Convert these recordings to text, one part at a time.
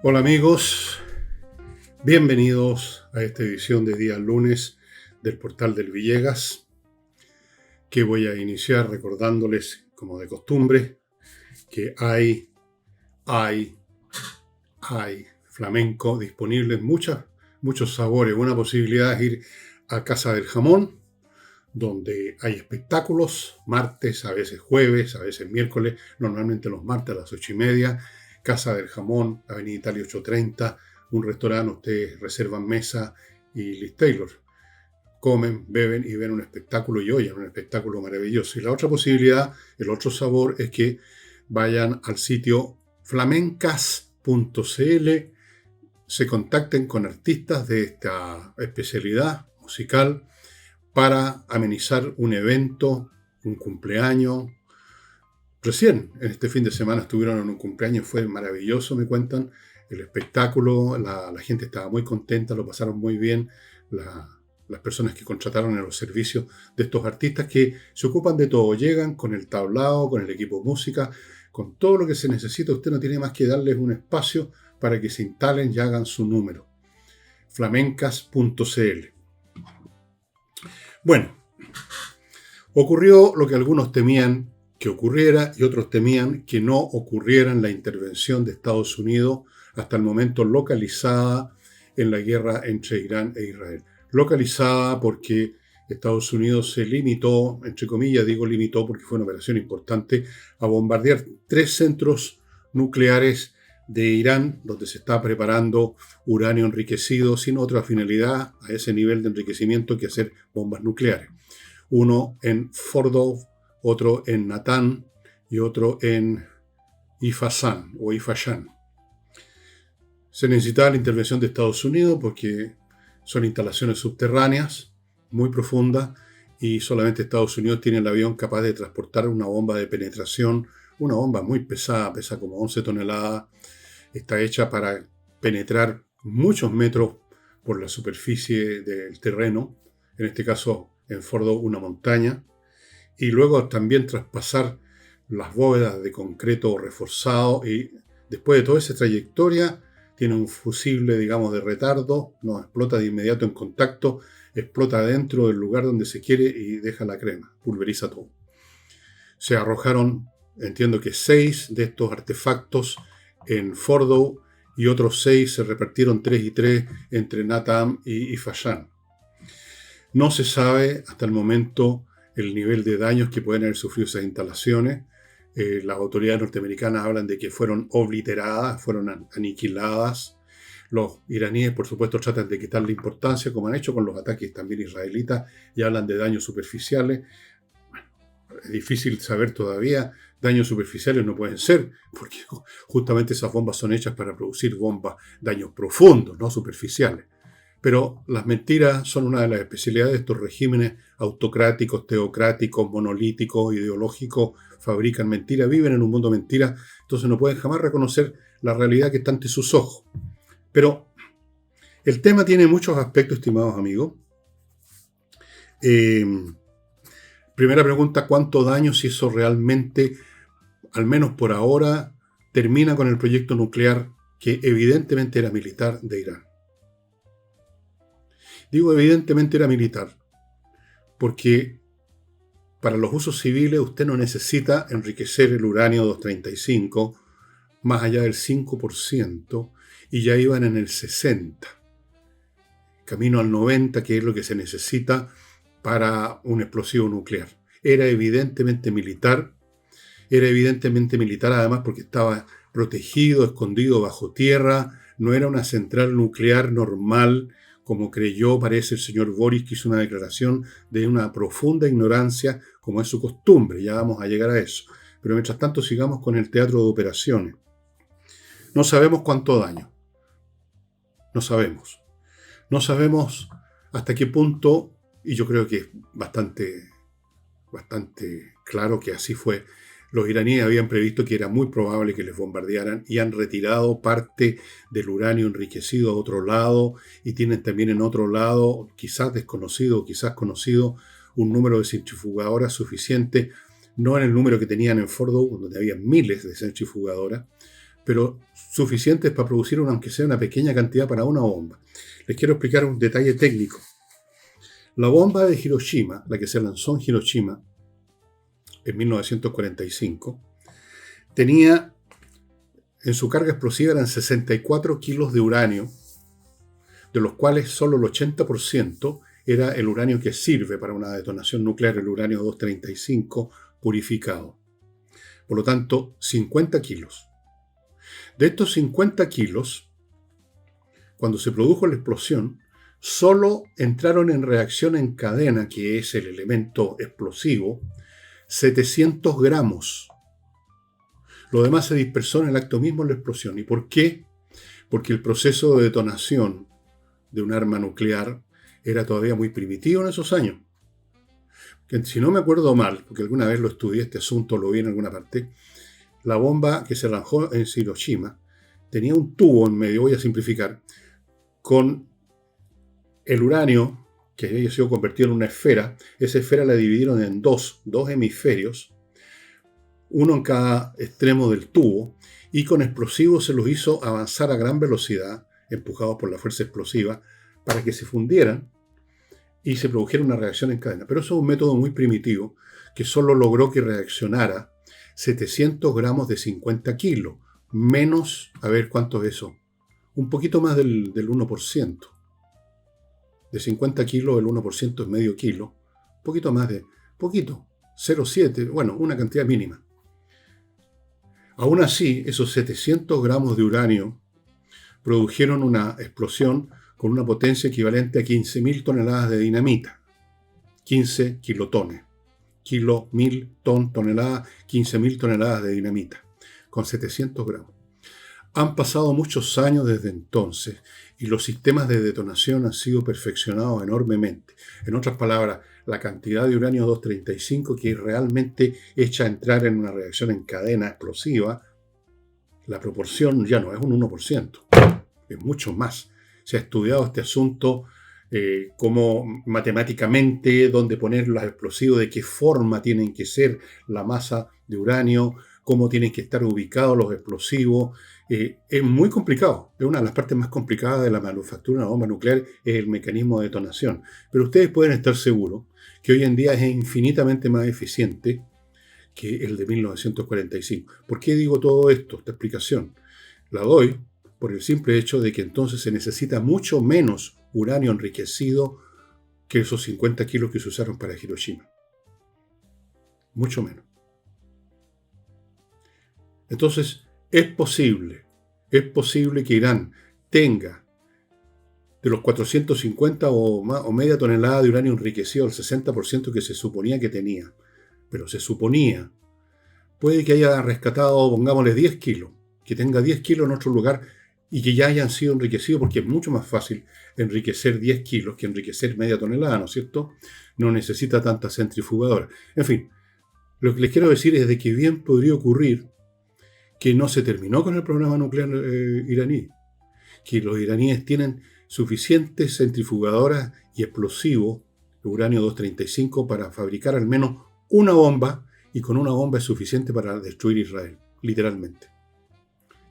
Hola amigos, bienvenidos a esta edición de día lunes del Portal del Villegas, que voy a iniciar recordándoles, como de costumbre, que hay flamenco disponible en muchos sabores. Una posibilidad es ir a Casa del Jamón, donde hay espectáculos, martes, a veces jueves, a veces miércoles, normalmente los martes a las 8:30. Casa del Jamón, Avenida Italia 830, un restaurante, ustedes reservan mesa y Liz Taylor. Comen, beben y ven un espectáculo y oyen un espectáculo maravilloso. Y la otra posibilidad, el otro sabor, es que vayan al sitio flamencas.cl, se contacten con artistas de esta especialidad musical para amenizar un evento, un cumpleaños. Recién, en este fin de semana estuvieron en un cumpleaños, fue maravilloso, me cuentan, el espectáculo, la gente estaba muy contenta, lo pasaron muy bien, las personas que contrataron en los servicios de estos artistas que se ocupan de todo, llegan con el tablao, con el equipo de música, con todo lo que se necesita, usted no tiene más que darles un espacio para que se instalen y hagan su número. flamencas.cl. Bueno, ocurrió lo que algunos temían que ocurriera y otros temían que no ocurriera en la intervención de Estados Unidos hasta el momento localizada en la guerra entre Irán e Israel. Localizada porque Estados Unidos se limitó, entre comillas digo limitó porque fue una operación importante, a bombardear 3 centros nucleares de Irán, donde se está preparando uranio enriquecido sin otra finalidad a ese nivel de enriquecimiento que hacer bombas nucleares. Uno en Fordow, otro en Natán y otro en Ifasán o Ifashan. Se necesitaba la intervención de Estados Unidos porque son instalaciones subterráneas muy profundas y solamente Estados Unidos tiene el avión capaz de transportar una bomba de penetración, una bomba muy pesada, pesa como 11 toneladas, está hecha para penetrar muchos metros por la superficie del terreno, en este caso en Fordow una montaña, y luego también traspasar las bóvedas de concreto reforzado y después de toda esa trayectoria tiene un fusible, digamos, de retardo, no explota de inmediato en contacto, explota dentro del lugar donde se quiere y deja la crema, pulveriza todo. Se arrojaron, entiendo que 6 de estos artefactos en Fordow y otros 6 se repartieron 3 y 3 entre Natam y Ifashan. No se sabe hasta el momento el nivel de daños que pueden haber sufrido esas instalaciones. Las autoridades norteamericanas hablan de que fueron obliteradas, fueron aniquiladas. Los iraníes, por supuesto, tratan de quitarle importancia, como han hecho con los ataques también israelitas, y hablan de daños superficiales. Bueno, es difícil saber todavía. Daños superficiales no pueden ser, porque justamente esas bombas son hechas para producir daños profundos, no superficiales. Pero las mentiras son una de las especialidades de estos regímenes autocráticos, teocráticos, monolíticos, ideológicos, fabrican mentiras, viven en un mundo de mentiras, entonces no pueden jamás reconocer la realidad que está ante sus ojos. Pero el tema tiene muchos aspectos, estimados amigos. Primera pregunta, ¿cuánto daño si eso realmente, al menos por ahora, termina con el proyecto nuclear que evidentemente era militar de Irán? Digo evidentemente era militar, porque para los usos civiles usted no necesita enriquecer el uranio 235 más allá del 5% y ya iban en el 60%, camino al 90%, que es lo que se necesita para un explosivo nuclear. Era evidentemente militar además porque estaba protegido, escondido bajo tierra, no era una central nuclear normal, como creyó, parece, el señor Boris, que hizo una declaración de una profunda ignorancia, como es su costumbre. Ya vamos a llegar a eso. Pero mientras tanto sigamos con el teatro de operaciones. No sabemos cuánto daño. No sabemos. No sabemos hasta qué punto, y yo creo que es bastante claro que así fue. Los iraníes habían previsto que era muy probable que les bombardearan y han retirado parte del uranio enriquecido a otro lado y tienen también en otro lado, quizás desconocido, quizás conocido, un número de centrifugadoras suficiente, no en el número que tenían en Fordow, donde había miles de centrifugadoras, pero suficientes para producir aunque sea una pequeña cantidad para una bomba. Les quiero explicar un detalle técnico. La bomba de Hiroshima, la que se lanzó en Hiroshima en 1945, tenía en su carga explosiva eran 64 kilos de uranio, de los cuales solo el 80% era el uranio que sirve para una detonación nuclear, el uranio 235 purificado. Por lo tanto, 50 kilos. De estos 50 kilos, cuando se produjo la explosión, solo entraron en reacción en cadena, que es el elemento explosivo, 700 gramos. Lo demás se dispersó en el acto mismo de la explosión. ¿Y por qué? Porque el proceso de detonación de un arma nuclear era todavía muy primitivo en esos años. Que, si no me acuerdo mal, porque alguna vez lo estudié este asunto, lo vi en alguna parte, la bomba que se lanzó en Hiroshima tenía un tubo en medio, voy a simplificar, con el uranio que había sido convertido en una esfera. Esa esfera la dividieron en dos hemisferios, uno en cada extremo del tubo, y con explosivos se los hizo avanzar a gran velocidad, empujados por la fuerza explosiva, para que se fundieran y se produjera una reacción en cadena. Pero eso es un método muy primitivo que solo logró que reaccionara 700 gramos de 50 kilos, menos, a ver cuánto es eso, un poquito más del 1%. De 50 kilos, el 1% es medio kilo, un poquito más de, poquito, 0,7, bueno, una cantidad mínima. Aún así, esos 700 gramos de uranio produjeron una explosión con una potencia equivalente a 15.000 toneladas de dinamita. 15 kilotones. Kilo, mil, tonelada, 15.000 toneladas de dinamita, con 700 gramos. Han pasado muchos años desde entonces y los sistemas de detonación han sido perfeccionados enormemente. En otras palabras, la cantidad de uranio 235 que realmente echa a entrar en una reacción en cadena explosiva, la proporción ya no es un 1%, es mucho más. Se ha estudiado este asunto como matemáticamente, dónde poner los explosivos, de qué forma tienen que ser la masa de uranio, cómo tienen que estar ubicados los explosivos. Es muy complicado. Es una de las partes más complicadas de la manufactura de una bomba nuclear, es el mecanismo de detonación. Pero ustedes pueden estar seguros que hoy en día es infinitamente más eficiente que el de 1945. ¿Por qué digo todo esto, esta explicación? La doy por el simple hecho de que entonces se necesita mucho menos uranio enriquecido que esos 50 kilos que se usaron para Hiroshima. Mucho menos. Entonces, es posible que Irán tenga de los 450 o media tonelada de uranio enriquecido, el 60% que se suponía que tenía, pero se suponía, puede que haya rescatado, pongámosle 10 kilos, que tenga 10 kilos en otro lugar y que ya hayan sido enriquecidos, porque es mucho más fácil enriquecer 10 kilos que enriquecer media tonelada, ¿no es cierto? No necesita tanta centrifugadora. En fin, lo que les quiero decir es de que bien podría ocurrir que no se terminó con el programa nuclear iraní, que los iraníes tienen suficientes centrifugadoras y explosivos de uranio 235 para fabricar al menos una bomba, y con una bomba es suficiente para destruir Israel, literalmente.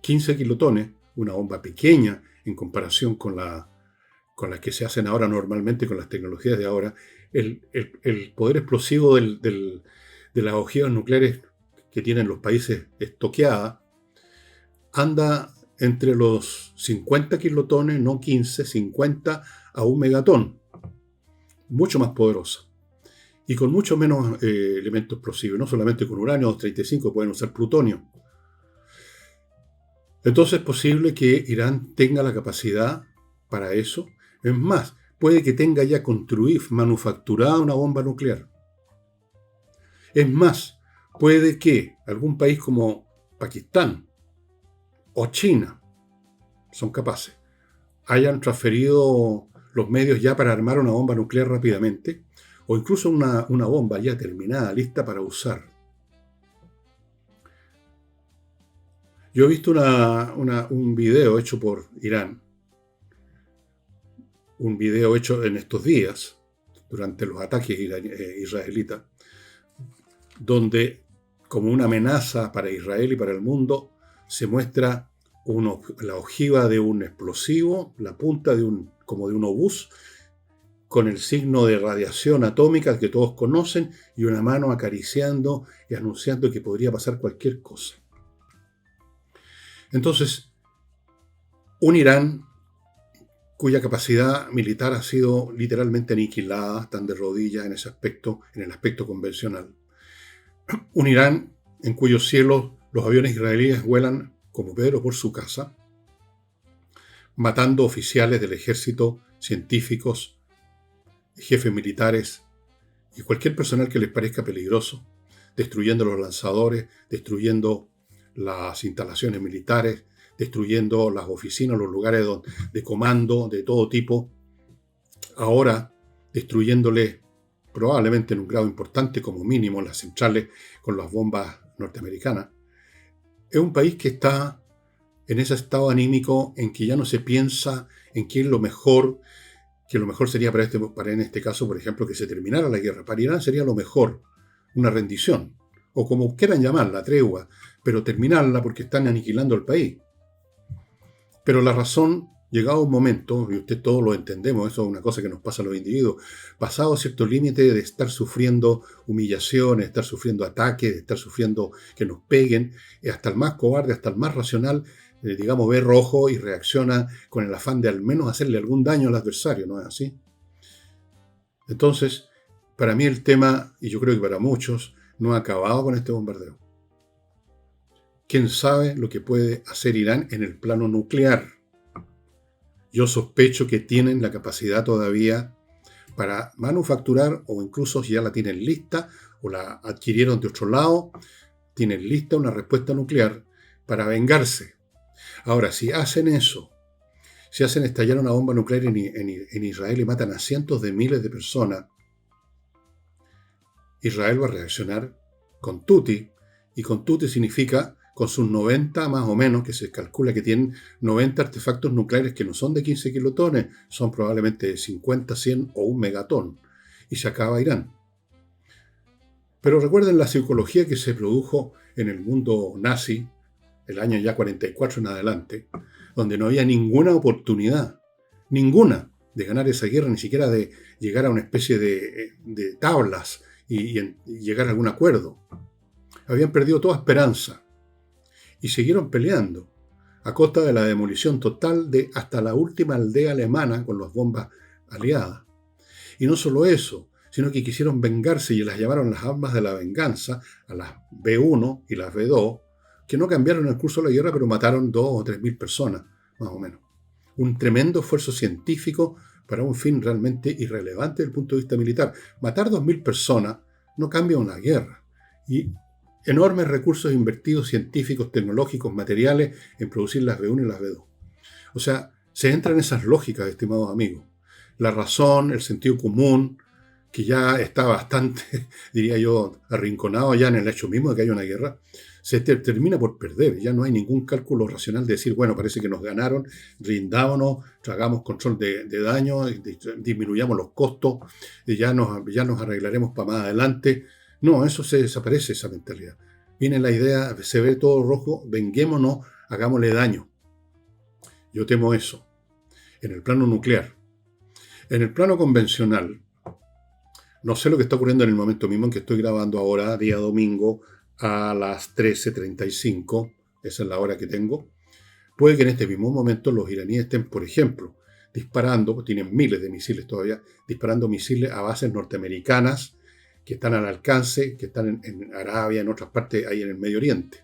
15 kilotones, una bomba pequeña en comparación con las que se hacen ahora normalmente, con las tecnologías de ahora. El poder explosivo de las ojivas nucleares que tienen los países estoqueadas anda entre los 50 kilotones, no 15, 50 a un megatón. Mucho más poderosa. Y con mucho menos elementos explosivos. No solamente con uranio 235, pueden usar plutonio. Entonces es posible que Irán tenga la capacidad para eso. Es más, puede que tenga ya construida, manufacturada una bomba nuclear. Es más, puede que algún país como Pakistán o China, son capaces, hayan transferido los medios ya para armar una bomba nuclear rápidamente, o incluso una bomba ya terminada, lista para usar. Yo he visto un video hecho por Irán, un video hecho en estos días, durante los ataques israelitas, donde, como una amenaza para Israel y para el mundo, se muestra la ojiva de un explosivo, la punta como de un obús, con el signo de radiación atómica que todos conocen y una mano acariciando y anunciando que podría pasar cualquier cosa. Entonces, un Irán cuya capacidad militar ha sido literalmente aniquilada, están de rodillas en ese aspecto, en el aspecto convencional. Un Irán en cuyos cielos los aviones israelíes vuelan como Pedro por su casa, matando oficiales del ejército, científicos, jefes militares y cualquier personal que les parezca peligroso, destruyendo los lanzadores, destruyendo las instalaciones militares, destruyendo las oficinas, los lugares de comando de todo tipo, ahora destruyéndole probablemente en un grado importante, como mínimo, las centrales con las bombas norteamericanas. Es un país que está en ese estado anímico en que ya no se piensa en qué es lo mejor, que lo mejor sería para en este caso, por ejemplo, que se terminara la guerra. Para Irán sería lo mejor, una rendición, o como quieran llamarla, tregua, pero terminarla porque están aniquilando el país. Pero la razón, llegado un momento, y usted todos lo entendemos, eso es una cosa que nos pasa a los individuos, pasado cierto límite de estar sufriendo humillaciones, de estar sufriendo ataques, de estar sufriendo que nos peguen, hasta el más cobarde, hasta el más racional, digamos, ve rojo y reacciona con el afán de al menos hacerle algún daño al adversario, ¿no es así? Entonces, para mí el tema, y yo creo que para muchos, no ha acabado con este bombardeo. ¿Quién sabe lo que puede hacer Irán en el plano nuclear? Yo sospecho que tienen la capacidad todavía para manufacturar, o incluso si ya la tienen lista, o la adquirieron de otro lado, tienen lista una respuesta nuclear para vengarse. Ahora, si hacen eso, si hacen estallar una bomba nuclear en Israel y matan a cientos de miles de personas, Israel va a reaccionar con tutti, y con tutti significa con sus 90 más o menos, que se calcula que tienen 90 artefactos nucleares que no son de 15 kilotones, son probablemente de 50, 100 o 1 megatón, y se acaba Irán. Pero recuerden la psicología que se produjo en el mundo nazi, el año ya 44 en adelante, donde no había ninguna oportunidad, ninguna, de ganar esa guerra, ni siquiera de llegar a una especie de tablas y llegar a algún acuerdo. Habían perdido toda esperanza y siguieron peleando a costa de la demolición total de hasta la última aldea alemana con las bombas aliadas. Y no solo eso, sino que quisieron vengarse y las llamaron las armas de la venganza, a las B1 y las B2, que no cambiaron el curso de la guerra, pero mataron 2 o 3 mil personas, más o menos. Un tremendo esfuerzo científico para un fin realmente irrelevante desde el punto de vista militar. Matar 2.000 personas no cambia una guerra. Y enormes recursos invertidos científicos, tecnológicos, materiales en producir las B1 y las B2. O sea, se entra en esas lógicas, estimados amigos. La razón, el sentido común, que ya está bastante, diría yo, arrinconado ya en el hecho mismo de que hay una guerra, se termina por perder. Ya no hay ningún cálculo racional de decir, bueno, parece que nos ganaron, rindámonos, hagamos control de daño, disminuyamos los costos, ya nos arreglaremos para más adelante. No, eso se desaparece, esa mentalidad. Viene la idea, se ve todo rojo, venguémonos, hagámosle daño. Yo temo eso, en el plano nuclear. En el plano convencional, no sé lo que está ocurriendo en el momento mismo en que estoy grabando ahora, día domingo, a las 13:35, esa es la hora que tengo. Puede que en este mismo momento los iraníes estén, por ejemplo, disparando, tienen miles de misiles todavía, disparando misiles a bases norteamericanas que están al alcance, que están en Arabia, en otras partes, ahí en el Medio Oriente.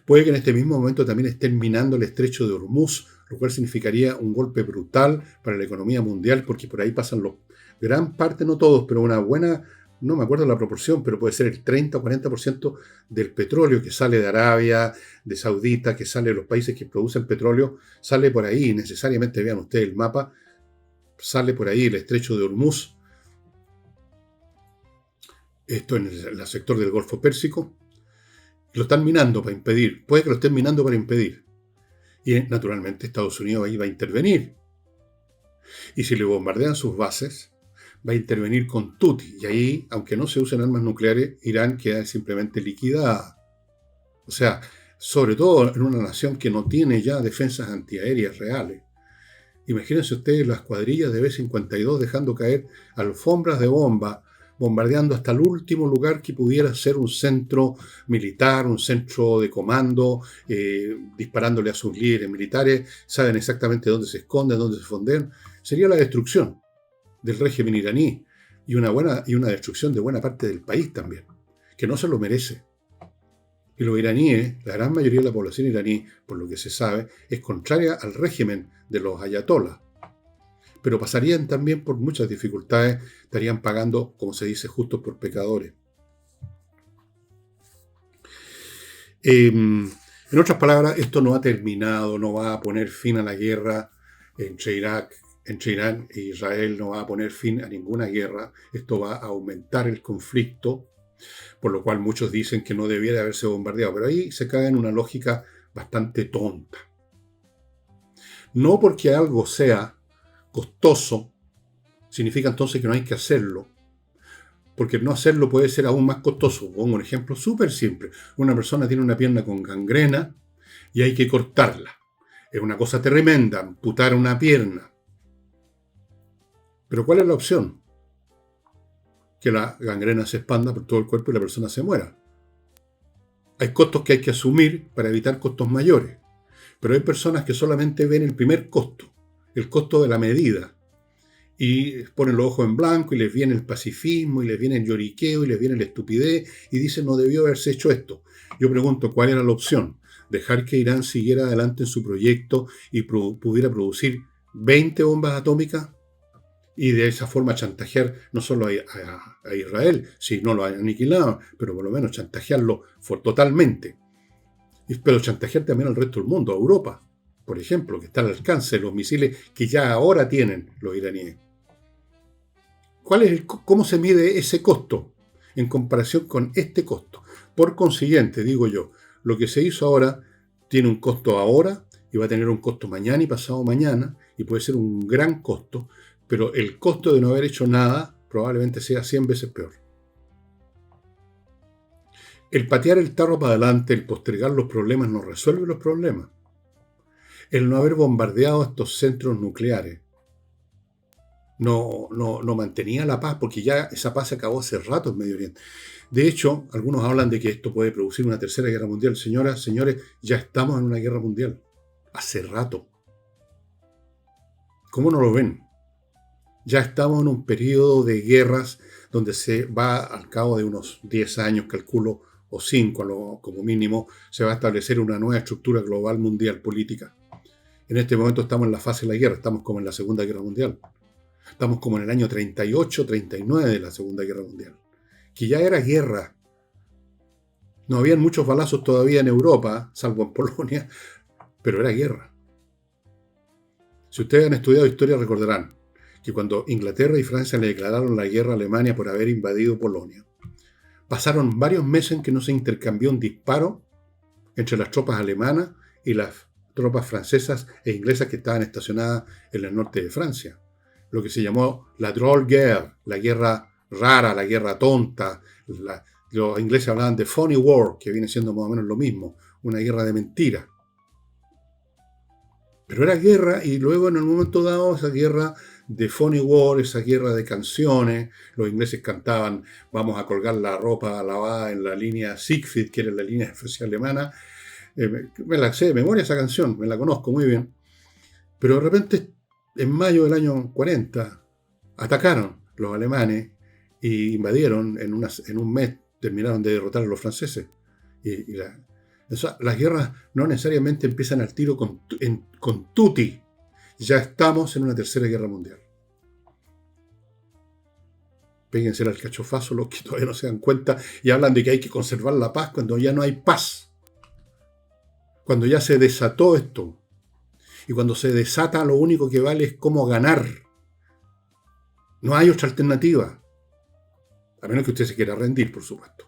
Puede que en este mismo momento también estén minando el estrecho de Hormuz, lo cual significaría un golpe brutal para la economía mundial, porque por ahí pasan gran parte, no todos, pero una buena, no me acuerdo la proporción, pero puede ser el 30 o 40% del petróleo que sale de Arabia, de Saudita, que sale de los países que producen petróleo, sale por ahí, necesariamente vean ustedes el mapa, sale por ahí el estrecho de Hormuz, esto en el sector del Golfo Pérsico. Lo están minando para impedir. Puede que lo estén minando para impedir. Y naturalmente Estados Unidos ahí va a intervenir. Y si le bombardean sus bases, va a intervenir con tutti. Y ahí, aunque no se usen armas nucleares, Irán queda simplemente liquidada. O sea, sobre todo en una nación que no tiene ya defensas antiaéreas reales. Imagínense ustedes las cuadrillas de B-52 dejando caer alfombras de bomba, bombardeando hasta el último lugar que pudiera ser un centro militar, un centro de comando, disparándole a sus líderes militares, saben exactamente dónde se esconden, dónde se esconden. Sería la destrucción del régimen iraní y una destrucción de buena parte del país también, que no se lo merece. Y los iraníes, la gran mayoría de la población iraní, por lo que se sabe, es contraria al régimen de los ayatolás. Pero pasarían también por muchas dificultades, estarían pagando, como se dice, justos por pecadores. En otras palabras, esto no ha terminado, no va a poner fin a la guerra entre Irán e Israel, no va a poner fin a ninguna guerra. Esto va a aumentar el conflicto, por lo cual muchos dicen que no debiera haberse bombardeado. Pero ahí se cae en una lógica bastante tonta. No porque algo sea costoso, significa entonces que no hay que hacerlo, porque no hacerlo puede ser aún más costoso. Pongo un ejemplo súper simple. Una persona tiene una pierna con gangrena y hay que cortarla. Es una cosa tremenda, amputar una pierna. Pero ¿cuál es la opción? Que la gangrena se expanda por todo el cuerpo y la persona se muera. Hay costos que hay que asumir para evitar costos mayores. Pero hay personas que solamente ven el primer costo, el costo de la medida, y ponen los ojos en blanco y les viene el pacifismo y les viene el lloriqueo y les viene la estupidez y dicen no debió haberse hecho esto. Yo pregunto, ¿cuál era la opción? ¿Dejar que Irán siguiera adelante en su proyecto y pudiera producir 20 bombas atómicas? Y de esa forma chantajear no solo a Israel, si no lo aniquilaban, pero por lo menos chantajearlo totalmente. Pero chantajear también al resto del mundo, a Europa, por ejemplo, que está al alcance de los misiles que ya ahora tienen los iraníes. ¿Cómo se mide ese costo en comparación con este costo? Por consiguiente, digo yo, lo que se hizo ahora tiene un costo ahora y va a tener un costo mañana y pasado mañana y puede ser un gran costo, pero el costo de no haber hecho nada probablemente sea 100 veces peor. El patear el tarro para adelante, el postergar los problemas no resuelve los problemas. El no haber bombardeado estos centros nucleares no mantenía la paz, porque ya esa paz se acabó hace rato en Medio Oriente. De hecho, algunos hablan de que esto puede producir una tercera guerra mundial. Señoras, señores, ya estamos en una guerra mundial. Hace rato. ¿Cómo no lo ven? Ya estamos en un periodo de guerras donde se va, al cabo de unos 10 años, calculo, o 5 como mínimo, se va a establecer una nueva estructura global mundial política. En este momento estamos en la fase de la guerra, estamos como en la Segunda Guerra Mundial. Estamos como en el año 38, 39 de la Segunda Guerra Mundial, que ya era guerra. No habían muchos balazos todavía en Europa, salvo en Polonia, pero era guerra. Si ustedes han estudiado historia recordarán que cuando Inglaterra y Francia le declararon la guerra a Alemania por haber invadido Polonia, pasaron varios meses en que no se intercambió un disparo entre las tropas alemanas y las tropas francesas e inglesas que estaban estacionadas en el norte de Francia. Lo que se llamó la Droll Guerre, la guerra rara, la guerra tonta. Los ingleses hablaban de Phony War, que viene siendo más o menos lo mismo, una guerra de mentira. Pero era guerra, y luego en el momento dado esa guerra de Phony War, esa guerra de canciones, los ingleses cantaban vamos a colgar la ropa lavada en la línea Siegfried, que era la línea espacial alemana. Me la sé de memoria esa canción, me la conozco muy bien. Pero de repente, en mayo del año 40, atacaron los alemanes e invadieron en un mes, terminaron de derrotar a los franceses. Las guerras no necesariamente empiezan al tiro con tutti. Ya estamos en una tercera guerra mundial. Péguense al cachofazo los que todavía no se dan cuenta y hablan de que hay que conservar la paz cuando ya no hay paz. Cuando ya se desató esto. Y cuando se desata, lo único que vale es cómo ganar. No hay otra alternativa. A menos que usted se quiera rendir, por supuesto.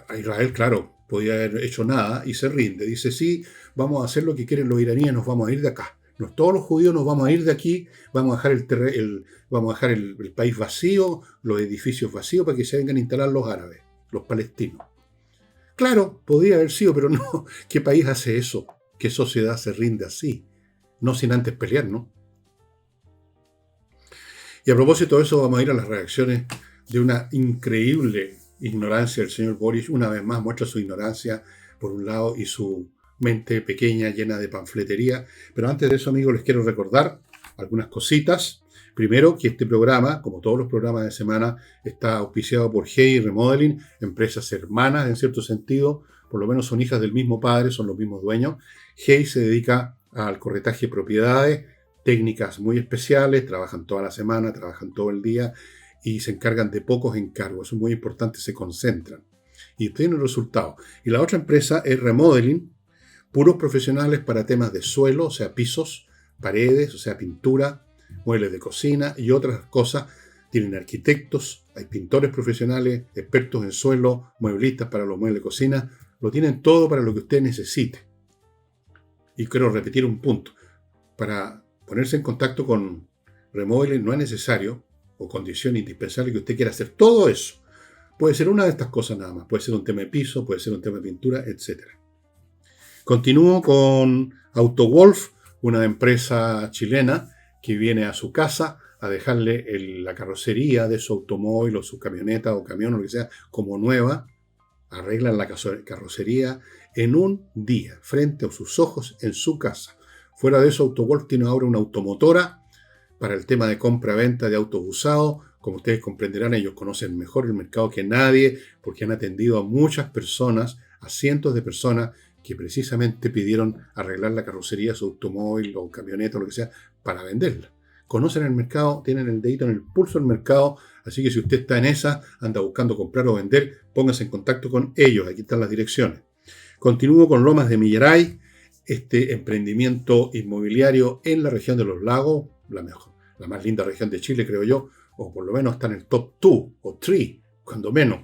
A Israel, claro, podía haber hecho nada y se rinde. Dice, sí, vamos a hacer lo que quieren los iraníes, nos vamos a ir de acá. Todos los judíos nos vamos a ir de aquí, vamos a dejar el país vacío, los edificios vacíos para que se vengan a instalar los árabes, los palestinos. Claro, podría haber sido, pero no. ¿Qué país hace eso? ¿Qué sociedad se rinde así? No sin antes pelear, ¿no? Y a propósito de eso, vamos a ir a las reacciones de una increíble ignorancia del señor Boris. Una vez más muestra su ignorancia, por un lado, y su mente pequeña, llena de panfletería. Pero antes de eso, amigos, les quiero recordar algunas cositas. Primero, que este programa, como todos los programas de semana, está auspiciado por Hey Remodeling, empresas hermanas en cierto sentido, por lo menos son hijas del mismo padre, son los mismos dueños. Hey se dedica al corretaje de propiedades, técnicas muy especiales, trabajan toda la semana, trabajan todo el día y se encargan de pocos encargos. Eso es muy importante, se concentran y tienen resultados. Y la otra empresa es Remodeling, puros profesionales para temas de suelo, o sea, pisos, paredes, o sea, pintura, muebles de cocina y otras cosas. Tienen arquitectos, hay pintores profesionales, expertos en suelo, mueblistas para los muebles de cocina. Lo tienen todo para lo que usted necesite. Y quiero repetir un punto. Para ponerse en contacto con Remodeling no es necesario o condición indispensable que usted quiera hacer todo eso. Puede ser una de estas cosas nada más. Puede ser un tema de piso, puede ser un tema de pintura, etc. Continúo con AutoWolf, una empresa chilena que viene a su casa a dejarle la carrocería de su automóvil o su camioneta o camión o lo que sea como nueva. Arreglan la carrocería en un día, frente a sus ojos, en su casa. Fuera de eso, AutoWolf tiene ahora una automotora para el tema de compra-venta de autos usados. Como ustedes comprenderán, ellos conocen mejor el mercado que nadie porque han atendido a muchas personas, a cientos de personas que precisamente pidieron arreglar la carrocería de su automóvil o camioneta o lo que sea para venderla. Conocen el mercado, tienen el dedito en el pulso del mercado, así que si usted está en esa, anda buscando comprar o vender, póngase en contacto con ellos, aquí están las direcciones. Continúo con Lomas de Millaray, este emprendimiento inmobiliario en la región de los lagos, la más linda región de Chile, creo yo, o por lo menos está en el top 2 o 3, cuando menos.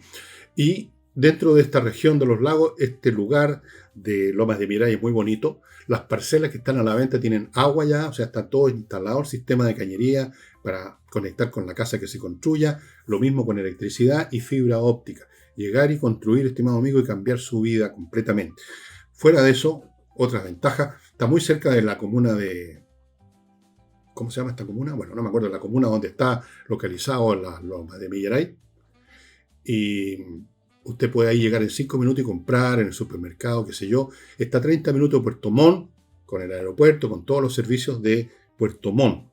Y dentro de esta región de los lagos, este lugar de Lomas de Millaray es muy bonito. Las parcelas que están a la venta tienen agua ya, o sea, está todo instalado, el sistema de cañería para conectar con la casa que se construya, lo mismo con electricidad y fibra óptica. Llegar y construir, estimado amigo, y cambiar su vida completamente. Fuera de eso, otras ventajas, está muy cerca de la comuna de... ¿Cómo se llama esta comuna? Bueno, no me acuerdo, la comuna donde está localizado las Lomas de Millaray. Y usted puede ahí llegar en 5 minutos y comprar en el supermercado, qué sé yo. Está a 30 minutos de Puerto Montt, con el aeropuerto, con todos los servicios de Puerto Montt.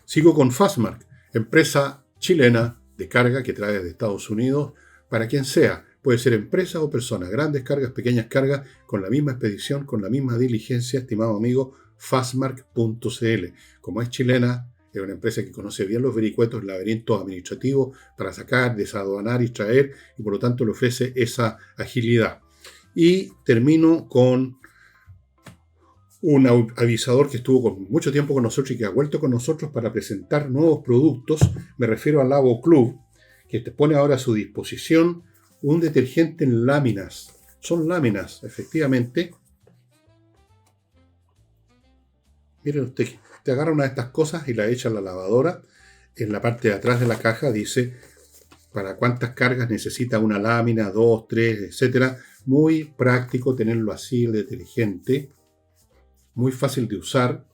Sigo con Fastmark, empresa chilena de carga que trae de Estados Unidos para quien sea. Puede ser empresa o persona, grandes cargas, pequeñas cargas, con la misma expedición, con la misma diligencia, estimado amigo, fastmark.cl. Como es chilena, es una empresa que conoce bien los vericuetos, laberintos administrativos para sacar, desaduanar y traer, y por lo tanto le ofrece esa agilidad. Y termino con un avisador que estuvo mucho tiempo con nosotros y que ha vuelto con nosotros para presentar nuevos productos. Me refiero al Lavo Club, que te pone ahora a su disposición un detergente en láminas. Son láminas, efectivamente. Miren usted, te agarra una de estas cosas y la echa a la lavadora. En la parte de atrás de la caja dice para cuántas cargas necesita una lámina, 2, 3, etc. Muy práctico tenerlo así, el detergente. Muy fácil de usar.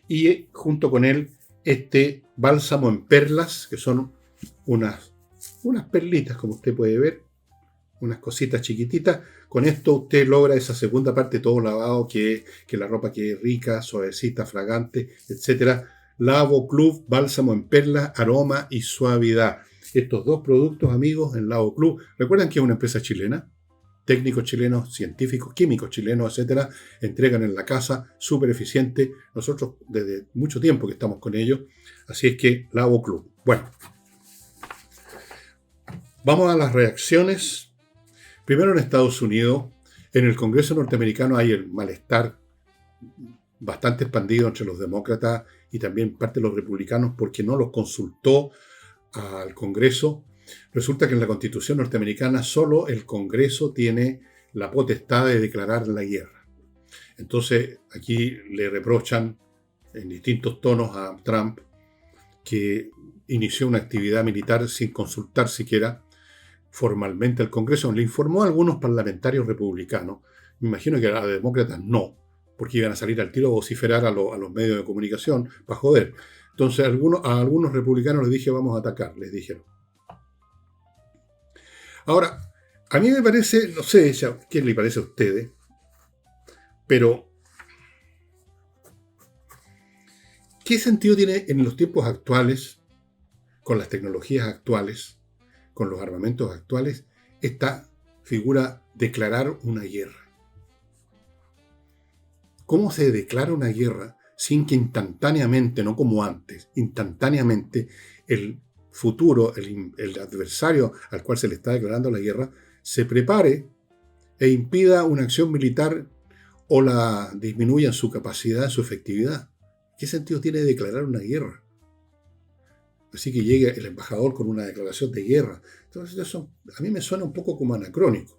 Y junto con él, este bálsamo en perlas, que son unas perlitas, como usted puede ver. Unas cositas chiquititas. Con esto usted logra esa segunda parte, todo lavado, que la ropa quede rica, suavecita, fragante, etc. Lavo Club, bálsamo en perlas, aroma y suavidad. Estos dos productos, amigos, en Lavo Club. Recuerden que es una empresa chilena. Técnicos chilenos, científicos, químicos chilenos, etc. Entregan en la casa, súper eficiente. Nosotros desde mucho tiempo que estamos con ellos. Así es que Lavo Club. Bueno, vamos a las reacciones. Primero, en Estados Unidos, en el Congreso norteamericano hay el malestar bastante expandido entre los demócratas y también parte de los republicanos porque no los consultó al Congreso. Resulta que en la Constitución norteamericana solo el Congreso tiene la potestad de declarar la guerra. Entonces, aquí le reprochan en distintos tonos a Trump que inició una actividad militar sin consultar siquiera. formalmente al Congreso, le informó a algunos parlamentarios republicanos, me imagino que a los demócratas no, porque iban a salir al tiro a vociferar a los medios de comunicación para joder. Entonces a algunos republicanos les dije vamos a atacar, les dijeron. Ahora, a mí me parece, no sé qué le parece a ustedes, pero ¿qué sentido tiene en los tiempos actuales, con las tecnologías actuales, con los armamentos actuales, esta figura declarar una guerra? ¿Cómo se declara una guerra sin que instantáneamente, no como antes, instantáneamente el futuro, el adversario al cual se le está declarando la guerra, se prepare e impida una acción militar o la disminuya en su capacidad, en su efectividad? ¿Qué sentido tiene declarar una guerra? Así que llegue el embajador con una declaración de guerra. Entonces eso a mí me suena un poco como anacrónico.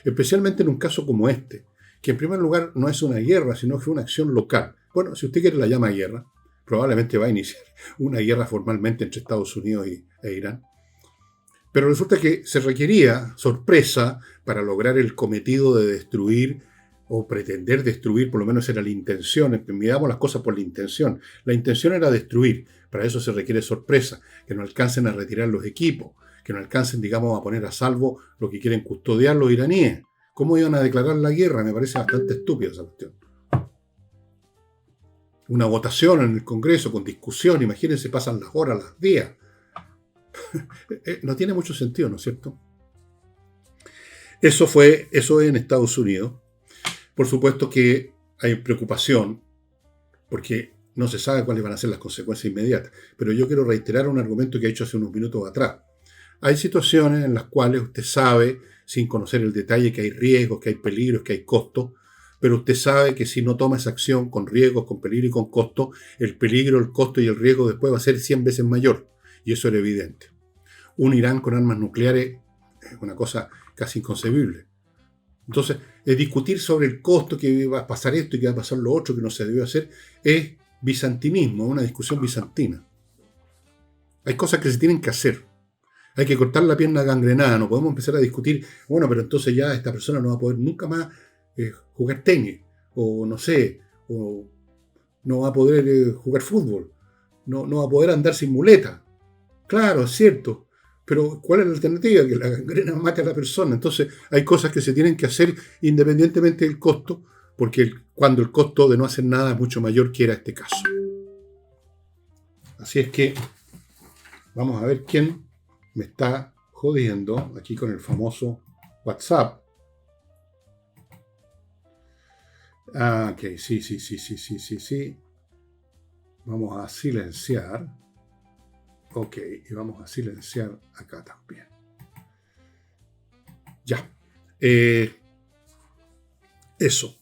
Especialmente en un caso como este, que en primer lugar no es una guerra, sino que es una acción local. Bueno, si usted quiere la llama guerra, probablemente va a iniciar una guerra formalmente entre Estados Unidos e Irán. Pero resulta que se requería sorpresa para lograr el cometido de destruir o pretender destruir, por lo menos era la intención, miramos las cosas por la intención. La intención era destruir, para eso se requiere sorpresa, que no alcancen a retirar los equipos, que no alcancen, digamos, a poner a salvo lo que quieren custodiar los iraníes. ¿Cómo iban a declarar la guerra? Me parece bastante estúpida esa cuestión. Una votación en el Congreso con discusión, imagínense, pasan las horas, los días. No tiene mucho sentido, ¿no es cierto? Eso en Estados Unidos. Por supuesto que hay preocupación, porque no se sabe cuáles van a ser las consecuencias inmediatas. Pero yo quiero reiterar un argumento que he hecho hace unos minutos atrás. Hay situaciones en las cuales usted sabe, sin conocer el detalle, que hay riesgos, que hay peligros, que hay costos, pero usted sabe que si no toma esa acción con riesgos, con peligro y con costo, el peligro, el costo y el riesgo después va a ser 100 veces mayor. Y eso era evidente. Un Irán con armas nucleares es una cosa casi inconcebible. Entonces, discutir sobre el costo, que va a pasar esto y que va a pasar lo otro, que no se debió hacer, es bizantinismo, una discusión bizantina. Hay cosas que se tienen que hacer. Hay que cortar la pierna gangrenada, no podemos empezar a discutir, bueno, pero entonces ya esta persona no va a poder nunca más jugar tenis, o no sé, o no va a poder jugar fútbol, no va a poder andar sin muleta. Claro, es cierto, pero ¿cuál es la alternativa? Que la gangrena mate a la persona. Entonces hay cosas que se tienen que hacer independientemente del costo, porque cuando el costo de no hacer nada es mucho mayor que era este caso. Así es que vamos a ver quién me está jodiendo aquí con el famoso WhatsApp. Ah, ok, sí. Vamos a silenciar. Ok, y vamos a silenciar acá también. Ya. Eso.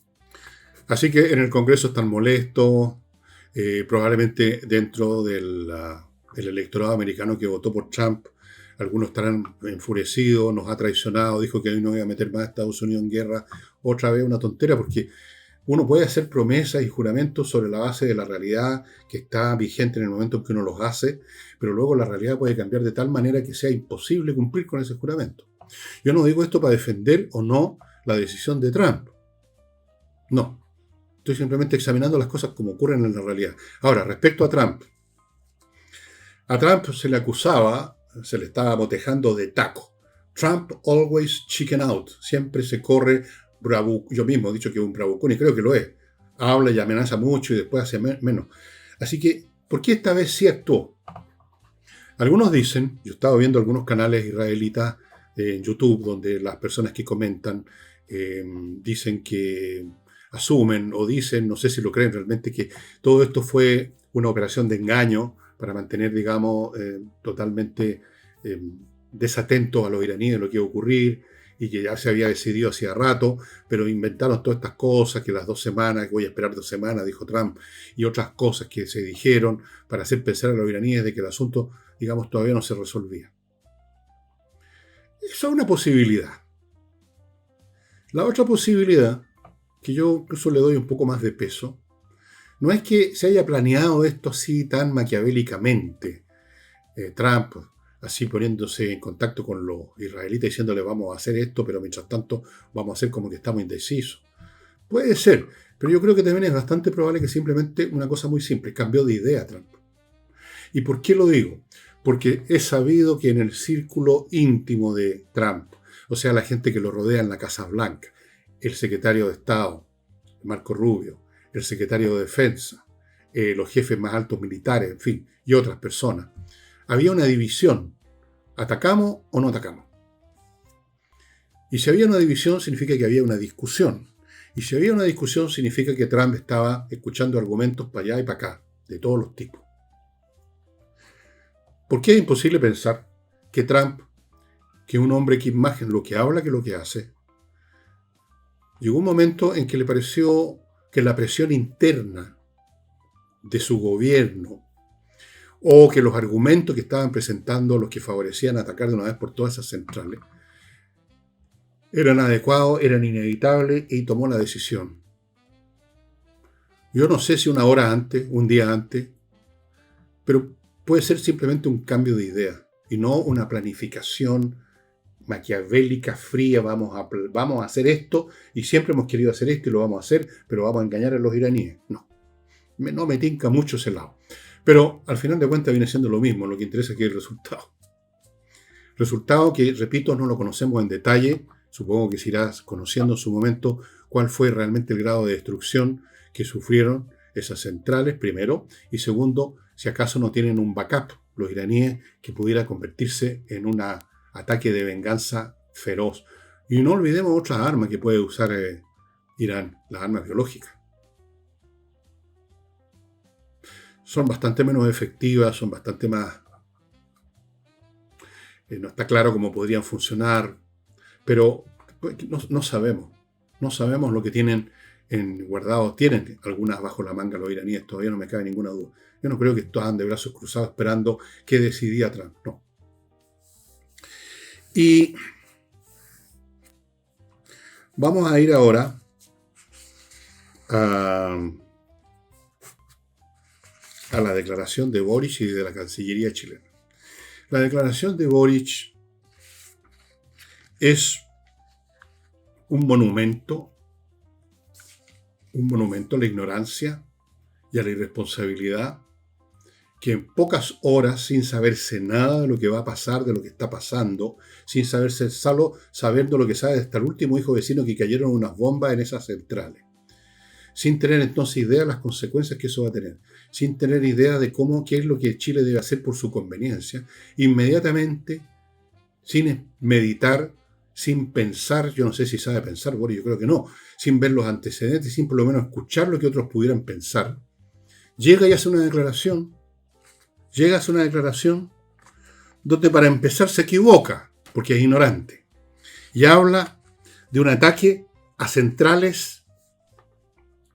Así que en el Congreso están molestos. Probablemente dentro del electorado americano que votó por Trump, algunos estarán enfurecidos, nos ha traicionado, dijo que hoy no iba a meter más a Estados Unidos en guerra. Otra vez una tontera, porque uno puede hacer promesas y juramentos sobre la base de la realidad que está vigente en el momento en que uno los hace, pero luego la realidad puede cambiar de tal manera que sea imposible cumplir con ese juramento. Yo no digo esto para defender o no la decisión de Trump. No. Estoy simplemente examinando las cosas como ocurren en la realidad. Ahora, respecto a Trump se le acusaba, se le estaba botejando de taco. Trump always chicken out. Siempre se corre yo mismo he dicho que es un bravucón y creo que lo es. Habla y amenaza mucho y después hace menos. Así que, ¿por qué esta vez sí actuó? Algunos dicen, yo he estado viendo algunos canales israelitas en YouTube donde las personas que comentan dicen que asumen o dicen, no sé si lo creen realmente, que todo esto fue una operación de engaño para mantener, digamos, totalmente desatentos a los iraníes de lo que iba a ocurrir, y que ya se había decidido hacía rato, pero inventaron todas estas cosas, que las 2 semanas, que voy a esperar 2 semanas, dijo Trump, y otras cosas que se dijeron para hacer pensar a los iraníes de que el asunto, digamos, todavía no se resolvía. Eso es una posibilidad. La otra posibilidad, que yo incluso le doy un poco más de peso, no es que se haya planeado esto así tan maquiavélicamente. Trump así poniéndose en contacto con los israelitas diciéndole vamos a hacer esto, pero mientras tanto vamos a hacer como que estamos indecisos. Puede ser, pero yo creo que también es bastante probable que simplemente una cosa muy simple, cambió de idea Trump. ¿Y por qué lo digo? Porque es sabido que en el círculo íntimo de Trump, o sea, la gente que lo rodea en la Casa Blanca, el secretario de Estado, Marco Rubio, el secretario de Defensa, los jefes más altos militares, en fin, y otras personas, había una división. ¿Atacamos o no atacamos? Y si había una división, significa que había una discusión. Y si había una discusión, significa que Trump estaba escuchando argumentos para allá y para acá, de todos los tipos. ¿Por qué es imposible pensar que Trump, que es un hombre que es más lo que habla que lo que hace, llegó un momento en que le pareció que la presión interna de su gobierno o que los argumentos que estaban presentando los que favorecían atacar de una vez por todas esas centrales eran adecuados, eran inevitables y tomó la decisión? Yo no sé si una hora antes, un día antes, pero puede ser simplemente un cambio de idea y no una planificación maquiavélica, fría, vamos a hacer esto y siempre hemos querido hacer esto y lo vamos a hacer, pero vamos a engañar a los iraníes. No me tinca mucho ese lado. Pero al final de cuentas viene siendo lo mismo, lo que interesa aquí es el resultado. Resultado que, repito, no lo conocemos en detalle, supongo que se irá conociendo en su momento cuál fue realmente el grado de destrucción que sufrieron esas centrales, primero, y segundo, si acaso no tienen un backup los iraníes que pudiera convertirse en un ataque de venganza feroz. Y no olvidemos otras armas que puede usar Irán, las armas biológicas. Son bastante menos efectivas, son bastante más... no está claro cómo podrían funcionar, pero no sabemos. No sabemos lo que tienen guardado. Tienen algunas bajo la manga los iraníes, todavía no me cabe ninguna duda. Yo no creo que estaban de brazos cruzados esperando que decidía Trump. No. Y vamos a ir ahora a la declaración de Boric y de la Cancillería chilena. La declaración de Boric es un monumento a la ignorancia y a la irresponsabilidad, que en pocas horas, sin saberse nada de lo que va a pasar, de lo que está pasando, sin saberse solo sabiendo lo que sabe hasta el último hijo vecino que cayeron unas bombas en esas centrales, sin tener entonces idea de las consecuencias que eso va a tener, sin tener idea de qué es lo que Chile debe hacer por su conveniencia, inmediatamente, sin meditar, sin pensar, yo no sé si sabe pensar, bueno, yo creo que no, sin ver los antecedentes, sin por lo menos escuchar lo que otros pudieran pensar, llega y hace una declaración, donde para empezar se equivoca, porque es ignorante, y habla de un ataque a centrales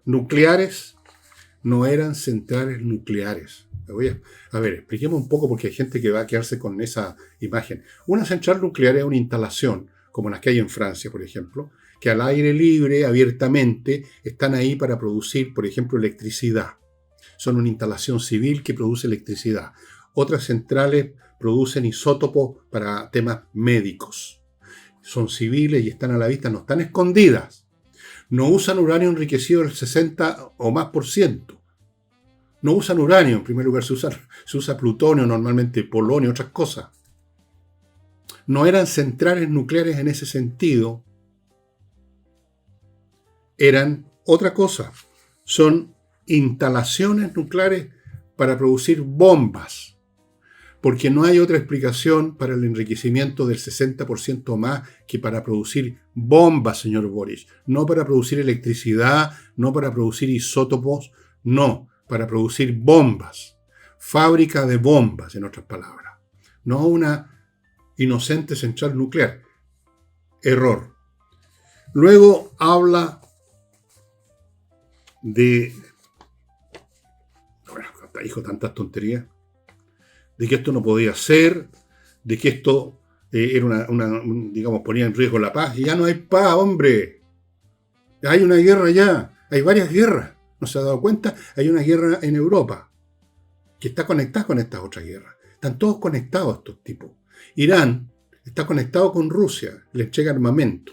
nucleares. No eran centrales nucleares. A ver, expliquemos un poco porque hay gente que va a quedarse con esa imagen. Una central nuclear es una instalación, como las que hay en Francia, por ejemplo, que al aire libre, abiertamente, están ahí para producir, por ejemplo, electricidad. Son una instalación civil que produce electricidad. Otras centrales producen isótopos para temas médicos. Son civiles y están a la vista, no están escondidas. No usan uranio enriquecido del 60 o más por ciento. No usan uranio, en primer lugar se usa plutonio, normalmente polonio, otras cosas. No eran centrales nucleares en ese sentido. Eran otra cosa. Son instalaciones nucleares para producir bombas. Porque no hay otra explicación para el enriquecimiento del 60% más que para producir bombas, señor Boric. No para producir electricidad, no para producir isótopos, no, para producir bombas. Fábrica de bombas, en otras palabras. No una inocente central nuclear. Error. Luego habla de... Bueno, dijo tantas tonterías. De que esto no podía ser, de que esto era digamos, ponía en riesgo la paz. Y ya no hay paz, hombre. Hay una guerra ya. Hay varias guerras. ¿No se ha dado cuenta? Hay una guerra en Europa que está conectada con estas otras guerras. Están todos conectados estos tipos. Irán está conectado con Rusia, le entrega armamento.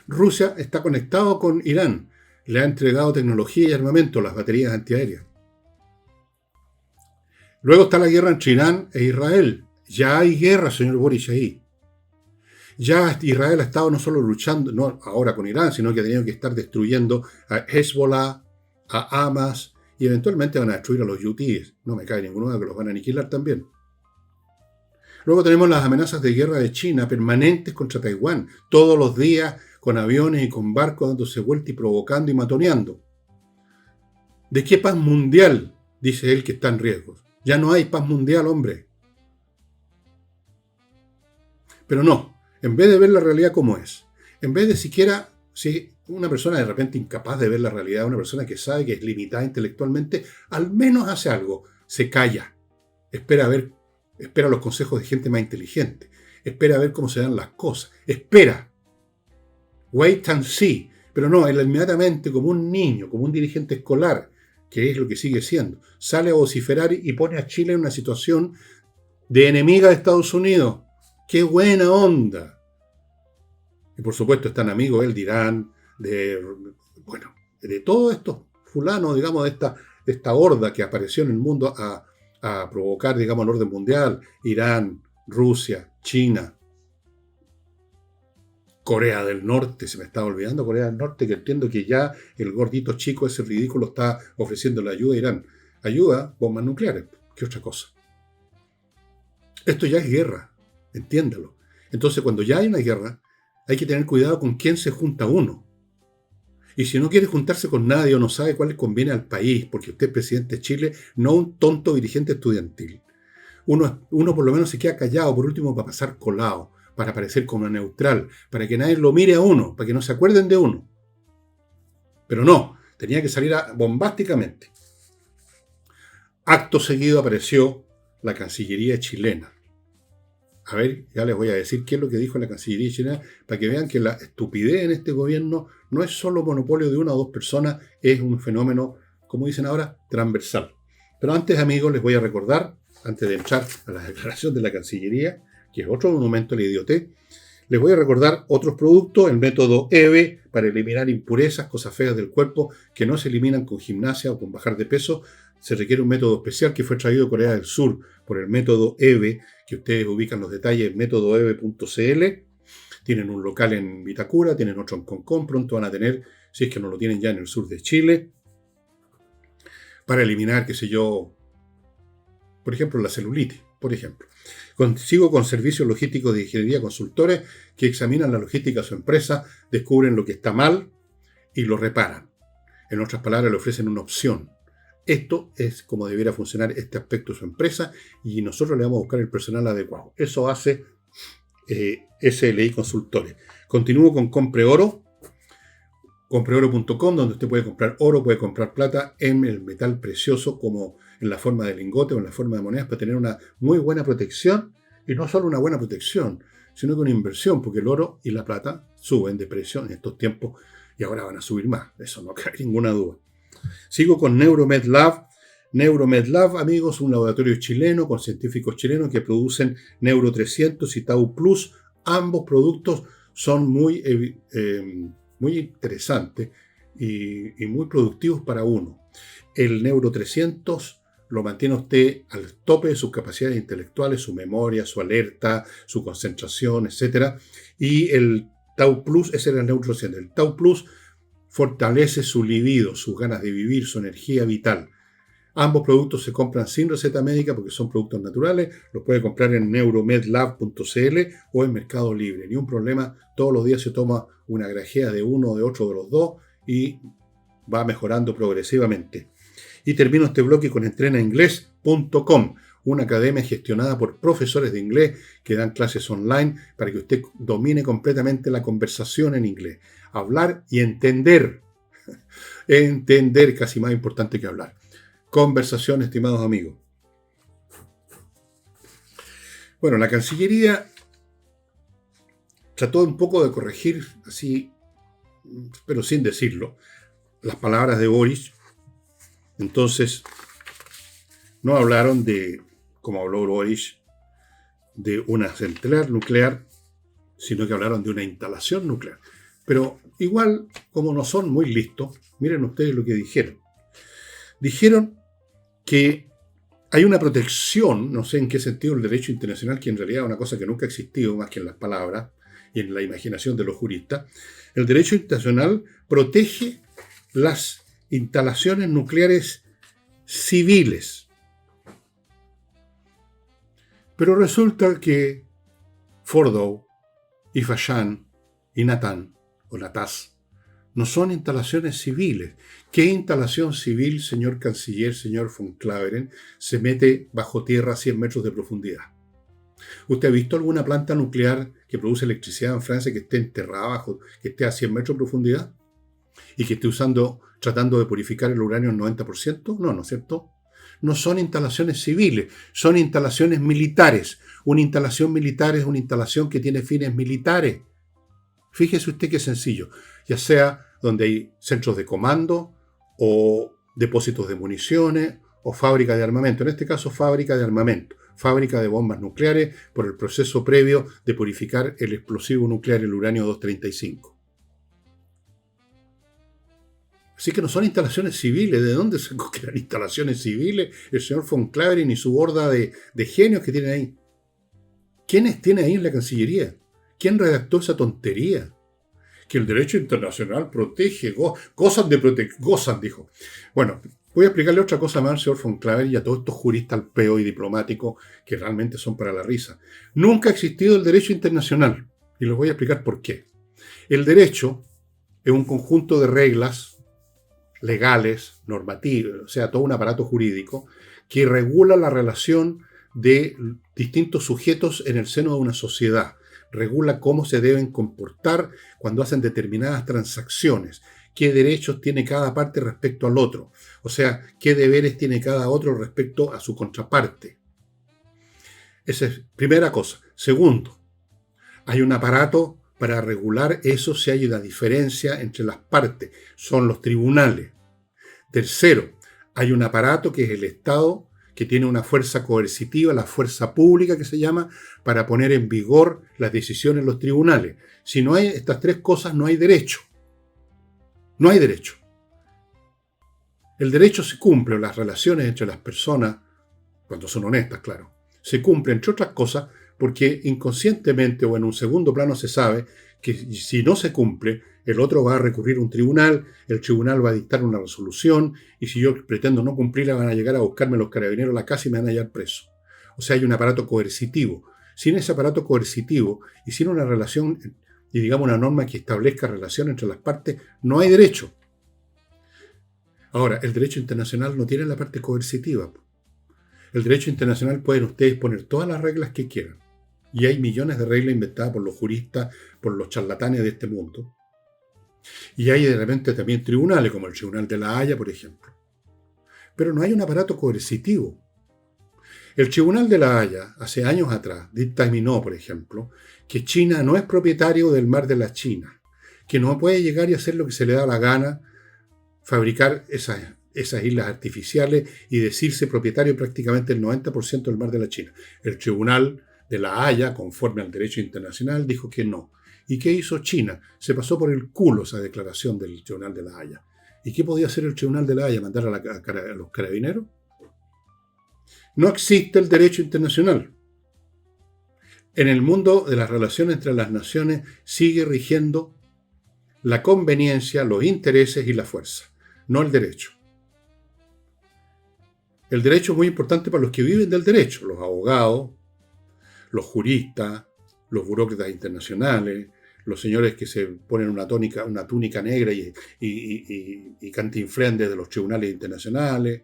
Rusia está conectado con Irán, le ha entregado tecnología y armamento, las baterías antiaéreas. Luego está la guerra entre Irán e Israel. Ya hay guerra, señor Boris, ahí. Ya Israel ha estado no solo luchando, no ahora con Irán, sino que ha tenido que estar destruyendo a Hezbollah, a Hamas, y eventualmente van a destruir a los hutíes. No me cae ninguno de que los van a aniquilar también. Luego tenemos las amenazas de guerra de China permanentes contra Taiwán, todos los días con aviones y con barcos dándose vuelta y provocando y matoneando. ¿De qué paz mundial? Dice él que está en riesgo. Ya no hay paz mundial, hombre. Pero no, en vez de ver la realidad como es, en vez de siquiera, si una persona de repente incapaz de ver la realidad, una persona que sabe que es limitada intelectualmente, al menos hace algo, se calla, espera los consejos de gente más inteligente, espera a ver cómo se dan las cosas, espera, wait and see, pero no, él inmediatamente como un niño, como un dirigente escolar, que es lo que sigue siendo, sale a vociferar y pone a Chile en una situación de enemiga de Estados Unidos. ¡Qué buena onda! Y por supuesto están amigos, él dirán, de todos estos fulanos, digamos, de esta horda que apareció en el mundo a provocar, digamos, el orden mundial, Irán, Rusia, China, Corea del Norte, se me estaba olvidando Corea del Norte, que entiendo que ya el gordito chico, ese ridículo, está ofreciendo la ayuda a Irán. Ayuda, bombas nucleares, ¿qué otra cosa? Esto ya es guerra, entiéndalo. Entonces, cuando ya hay una guerra, hay que tener cuidado con quién se junta uno. Y si no quiere juntarse con nadie o no sabe cuál le conviene al país, porque usted es presidente de Chile, no un tonto dirigente estudiantil. Uno por lo menos se queda callado, por último, para pasar colado, para parecer como neutral, para que nadie lo mire a uno, para que no se acuerden de uno. Pero no, tenía que salir bombásticamente. Acto seguido apareció la Cancillería chilena. A ver, ya les voy a decir qué es lo que dijo la Cancillería chilena, para que vean que la estupidez en este gobierno no es solo monopolio de una o dos personas, es un fenómeno, como dicen ahora, transversal. Pero antes, amigos, les voy a recordar, antes de entrar a la declaración de la Cancillería, que es otro monumento a la idiotez, les voy a recordar otros productos, el método EVE para eliminar impurezas, cosas feas del cuerpo que no se eliminan con gimnasia o con bajar de peso. Se requiere un método especial que fue traído de Corea del Sur por el método EVE, que ustedes ubican los detalles en métodoeve.cl. Tienen un local en Vitacura, tienen otro en Concón, pronto van a tener, si es que no lo tienen ya, en el sur de Chile, para eliminar, qué sé yo, por ejemplo, la celulitis, por ejemplo. Sigo con servicios logísticos de ingeniería consultores que examinan la logística de su empresa, descubren lo que está mal y lo reparan. En otras palabras, le ofrecen una opción. Esto es como debiera funcionar este aspecto de su empresa y nosotros le vamos a buscar el personal adecuado. Eso hace SLI Consultores. Continúo con Compre Oro, compreoro.com, donde usted puede comprar oro, puede comprar plata en el metal precioso, como en la forma de lingote o en la forma de monedas, para tener una muy buena protección, y no solo una buena protección, sino que una inversión, porque el oro y la plata suben de precio en estos tiempos y ahora van a subir más, eso no cabe ninguna duda. Sigo con Neuromed Lab. Neuromed Lab, amigos, un laboratorio chileno con científicos chilenos que producen Neuro 300 y Tau Plus. Ambos productos son muy interesantes y muy productivos para uno. El Neuro 300 lo mantiene usted al tope de sus capacidades intelectuales, su memoria, su alerta, su concentración, etc. Y el Tau Plus, ese era el Neuro 300. El Tau Plus fortalece su libido, sus ganas de vivir, su energía vital. Ambos productos se compran sin receta médica porque son productos naturales. Los puede comprar en neuromedlab.cl o en Mercado Libre. Ni un problema, todos los días se toma una grajea de uno o de otro de los dos y va mejorando progresivamente. Y termino este bloque con entrenainglés.com, una academia gestionada por profesores de inglés que dan clases online para que usted domine completamente la conversación en inglés. Hablar y entender. Entender, casi más importante que hablar. Conversación, estimados amigos. Bueno, la Cancillería trató un poco de corregir, así, pero sin decirlo, las palabras de Boris. Entonces, No hablaron de, como habló Boris, de una central nuclear, sino que hablaron de una instalación nuclear. Pero igual, como no son muy listos, miren ustedes lo que dijeron. Dijeron que hay una protección, no sé en qué sentido, el derecho internacional, que en realidad es una cosa que nunca ha existido más que en las palabras y en la imaginación de los juristas. El derecho internacional protege las instalaciones nucleares civiles. Pero resulta que Fordow y Fashan y Natán, o Natás, no son instalaciones civiles. ¿Qué instalación civil, señor canciller, señor von Claveren, se mete bajo tierra a 100 metros de profundidad? ¿Usted ha visto alguna planta nuclear que produce electricidad en Francia que esté enterrada bajo, que esté a 100 metros de profundidad? ¿Y que esté tratando de purificar el uranio al 90%? No, ¿no es cierto? No son instalaciones civiles, son instalaciones militares. Una instalación militar es una instalación que tiene fines militares. Fíjese usted qué sencillo, ya sea donde hay centros de comando o depósitos de municiones o fábrica de armamento, en este caso fábrica de armamento, fábrica de bombas nucleares por el proceso previo de purificar el explosivo nuclear, el uranio 235. Así que no son instalaciones civiles. ¿De dónde sacó que eran instalaciones civiles el señor von Claveren y su horda de genios que tienen ahí? ¿Quiénes tiene ahí en la Cancillería? ¿Quién redactó esa tontería? Que el derecho internacional protege, gozan, dijo. Bueno, voy a explicarle otra cosa más al señor von Claveren y a todos estos juristas al peo y diplomáticos que realmente son para la risa. Nunca ha existido el derecho internacional y les voy a explicar por qué. El derecho es un conjunto de reglas legales, normativas, o sea, todo un aparato jurídico que regula la relación de distintos sujetos en el seno de una sociedad. Regula cómo se deben comportar cuando hacen determinadas transacciones, qué derechos tiene cada parte respecto al otro, o sea, qué deberes tiene cada otro respecto a su contraparte. Esa es primera cosa. Segundo, hay un aparato para regular eso si hay una diferencia entre las partes, son los tribunales. Tercero, hay un aparato que es el Estado, que tiene una fuerza coercitiva, la fuerza pública que se llama, para poner en vigor las decisiones en los tribunales. Si no hay estas tres cosas, no hay derecho. No hay derecho. El derecho se cumple, las relaciones entre las personas, cuando son honestas, claro, se cumple, entre otras cosas, porque inconscientemente o en un segundo plano se sabe que si no se cumple, el otro va a recurrir a un tribunal, el tribunal va a dictar una resolución, y si yo pretendo no cumplirla, van a llegar a buscarme los carabineros a la casa y me van a hallar preso. O sea, hay un aparato coercitivo. Sin ese aparato coercitivo y sin una relación, y digamos una norma que establezca relación entre las partes, no hay derecho. Ahora, el derecho internacional no tiene la parte coercitiva. El derecho internacional pueden ustedes poner todas las reglas que quieran. Y hay millones de reglas inventadas por los juristas, por los charlatanes de este mundo. Y hay de repente también tribunales, como el Tribunal de la Haya, por ejemplo. Pero no hay un aparato coercitivo. El Tribunal de la Haya, hace años atrás, dictaminó, por ejemplo, que China no es propietario del mar de la China, que no puede llegar y hacer lo que se le da la gana, fabricar esas islas artificiales y decirse propietario prácticamente del 90% del mar de la China. El Tribunal de la Haya, conforme al derecho internacional, dijo que no. ¿Y qué hizo China? Se pasó por el culo esa declaración del Tribunal de la Haya. ¿Y qué podía hacer el Tribunal de la Haya? ¿Mandar a los carabineros? No existe el derecho internacional. En el mundo de las relaciones entre las naciones sigue rigiendo la conveniencia, los intereses y la fuerza, no el derecho. El derecho es muy importante para los que viven del derecho, los abogados, los juristas, los burócratas internacionales, los señores que se ponen una túnica negra y cantinflean desde los tribunales internacionales.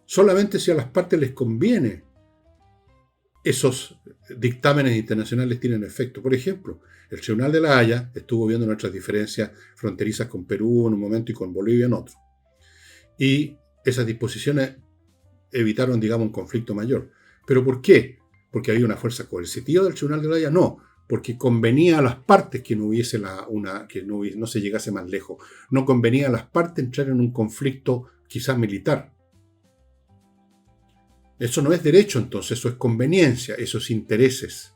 Solamente si a las partes les conviene, esos dictámenes internacionales tienen efecto. Por ejemplo, el Tribunal de la Haya estuvo viendo nuestras diferencias fronterizas con Perú en un momento y con Bolivia en otro. Y esas disposiciones evitaron, digamos, un conflicto mayor. ¿Pero por qué? ¿Porque había una fuerza coercitiva del Tribunal de la Haya? No, porque convenía a las partes que no hubiese no se llegase más lejos. No convenía a las partes entrar en un conflicto quizás militar. Eso no es derecho, entonces, eso es conveniencia, eso es intereses.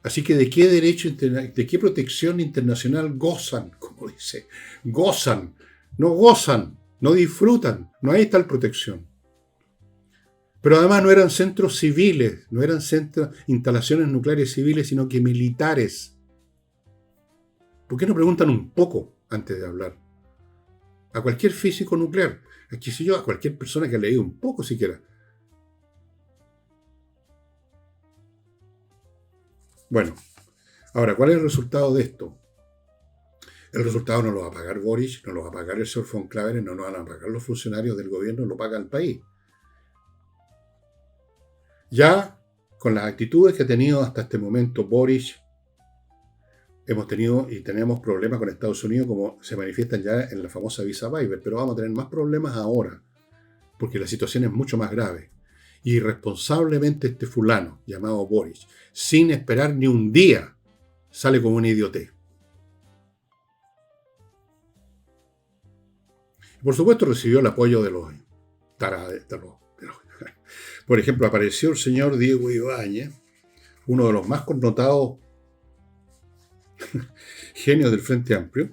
Así que ¿de qué derecho, de qué protección internacional gozan? Como dice, gozan, no disfrutan, no hay tal protección. Pero además no eran centros civiles, no eran instalaciones nucleares civiles, sino que militares. ¿Por qué no preguntan un poco antes de hablar? A cualquier físico nuclear, a cualquier persona que ha leído un poco siquiera. Bueno, ahora, ¿cuál es el resultado de esto? El resultado no lo va a pagar Boric, no lo va a pagar el señor von Claveren, no lo van a pagar los funcionarios del gobierno, lo paga el país. Ya con las actitudes que ha tenido hasta este momento Boric, hemos tenido y tenemos problemas con Estados Unidos como se manifiestan ya en la famosa visa waiver, pero vamos a tener más problemas ahora, porque la situación es mucho más grave. Y irresponsablemente este fulano, llamado Boric, sin esperar ni un día, sale como una idiotez. Por supuesto recibió el apoyo de los tarados. Por ejemplo, apareció el señor Diego Ibáñez, uno de los más connotados genios del Frente Amplio,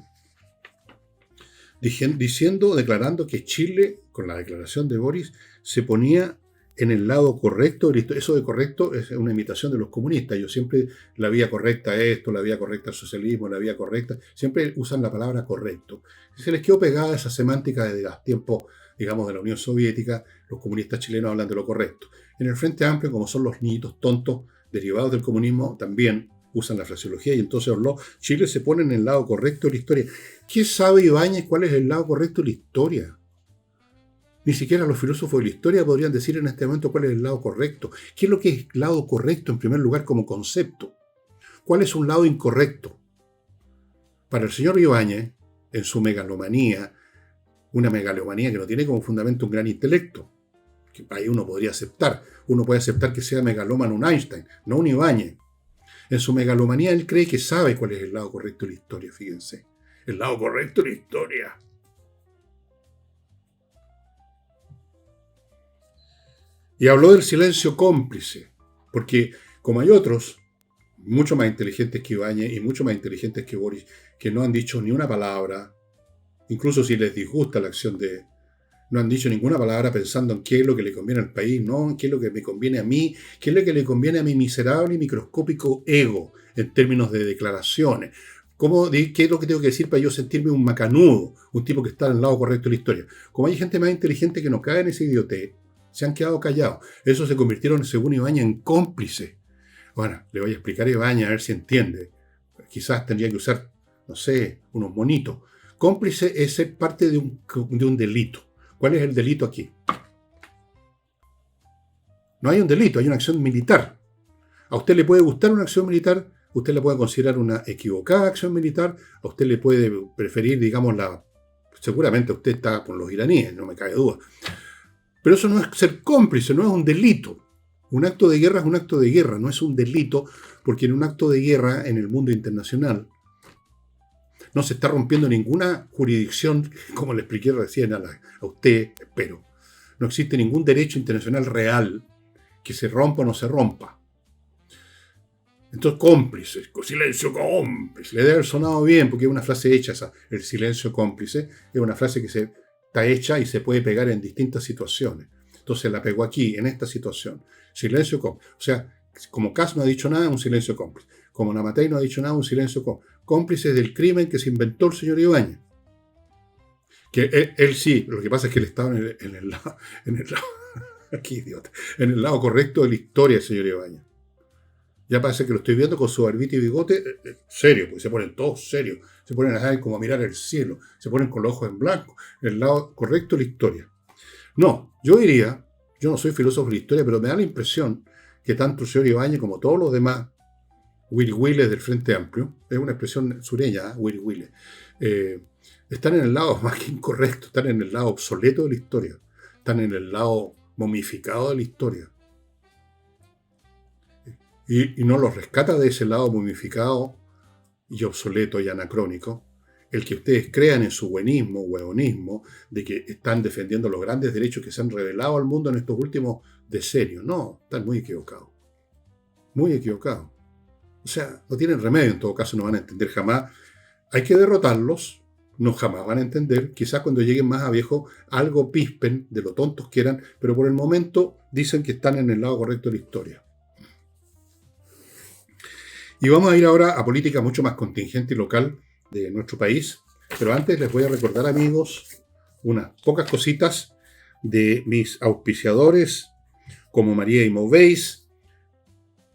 declarando que Chile, con la declaración de Boris, se ponía en el lado correcto. Eso de correcto es una imitación de los comunistas. Yo siempre la vía correcta esto, la vía correcta al socialismo, la vía correcta, siempre usan la palabra correcto. Se les quedó pegada esa semántica de los tiempos, digamos, de la Unión Soviética. Los comunistas chilenos hablan de lo correcto. En el Frente Amplio, como son los niñitos tontos derivados del comunismo, también usan la fraseología y entonces Chile se pone en el lado correcto de la historia. ¿Qué sabe Ibáñez cuál es el lado correcto de la historia? Ni siquiera los filósofos de la historia podrían decir en este momento cuál es el lado correcto. ¿Qué es lo que es lado correcto en primer lugar como concepto? ¿Cuál es un lado incorrecto? Para el señor Ibáñez, en su megalomanía, una megalomanía que no tiene como fundamento un gran intelecto, que ahí uno podría aceptar. Uno puede aceptar que sea megalómano un Einstein, no un Ibáñez. En su megalomanía él cree que sabe cuál es el lado correcto de la historia, fíjense. El lado correcto de la historia. Y habló del silencio cómplice, porque como hay otros, mucho más inteligentes que Ibáñez y mucho más inteligentes que Boris, que no han dicho ni una palabra, incluso si les disgusta la acción no han dicho ninguna palabra pensando en qué es lo que le conviene al país, no en qué es lo que me conviene a mí, qué es lo que le conviene a mi miserable y microscópico ego en términos de declaraciones. ¿Qué es lo que tengo que decir para yo sentirme un macanudo, un tipo que está al lado correcto de la historia? Como hay gente más inteligente que no cae en ese idiotez, se han quedado callados. Eso se convirtieron, según Ibáñez, en cómplices. Bueno, le voy a explicar a Ibáñez a ver si entiende. Quizás tendría que usar, no sé, unos monitos. Cómplice es ser parte de un delito. ¿Cuál es el delito aquí? No hay un delito, hay una acción militar. A usted le puede gustar una acción militar, usted la puede considerar una equivocada acción militar, a usted le puede preferir, digamos, seguramente usted está con los iraníes, no me cabe duda. Pero eso no es ser cómplice, no es un delito. Un acto de guerra es un acto de guerra, no es un delito, porque en un acto de guerra en el mundo internacional no se está rompiendo ninguna jurisdicción, como le expliqué recién a usted, espero. No existe ningún derecho internacional real que se rompa o no se rompa. Entonces, cómplices, silencio cómplice. Le debe haber sonado bien, porque es una frase hecha esa. El silencio cómplice es una frase que está hecha y se puede pegar en distintas situaciones. Entonces la pegó aquí, en esta situación. Silencio cómplice. O sea, como Kass no ha dicho nada, un silencio cómplice. Como Namatei no ha dicho nada, un silencio cómplice. Cómplices del crimen que se inventó el señor Ibáñez. Que él sí, lo que pasa es que él estaba en el lado, qué idiota, en el lado correcto de la historia, señor Ibáñez. Ya parece que lo estoy viendo con su barbita y bigote, serio, porque se ponen todos serios, se ponen a como a mirar el cielo, se ponen con los ojos en blanco, en el lado correcto de la historia. No, yo no soy filósofo de la historia, pero me da la impresión que tanto el señor Ibáñez como todos los demás Willy del Frente Amplio, es una expresión sureña, Willy, están en el lado más que incorrecto, están en el lado obsoleto de la historia, están en el lado momificado de la historia. Y no los rescata de ese lado momificado y obsoleto y anacrónico el que ustedes crean en su buenismo, hueonismo, de que están defendiendo los grandes derechos que se han revelado al mundo en estos últimos decenios. No, están muy equivocados. Muy equivocados. O sea, no tienen remedio, en todo caso no van a entender jamás. Hay que derrotarlos, no jamás van a entender. Quizás cuando lleguen más a viejos algo pispen de lo tontos que eran, pero por el momento dicen que están en el lado correcto de la historia. Y vamos a ir ahora a política mucho más contingente y local de nuestro país. Pero antes les voy a recordar, amigos, unas pocas cositas de mis auspiciadores, como María Imoveis,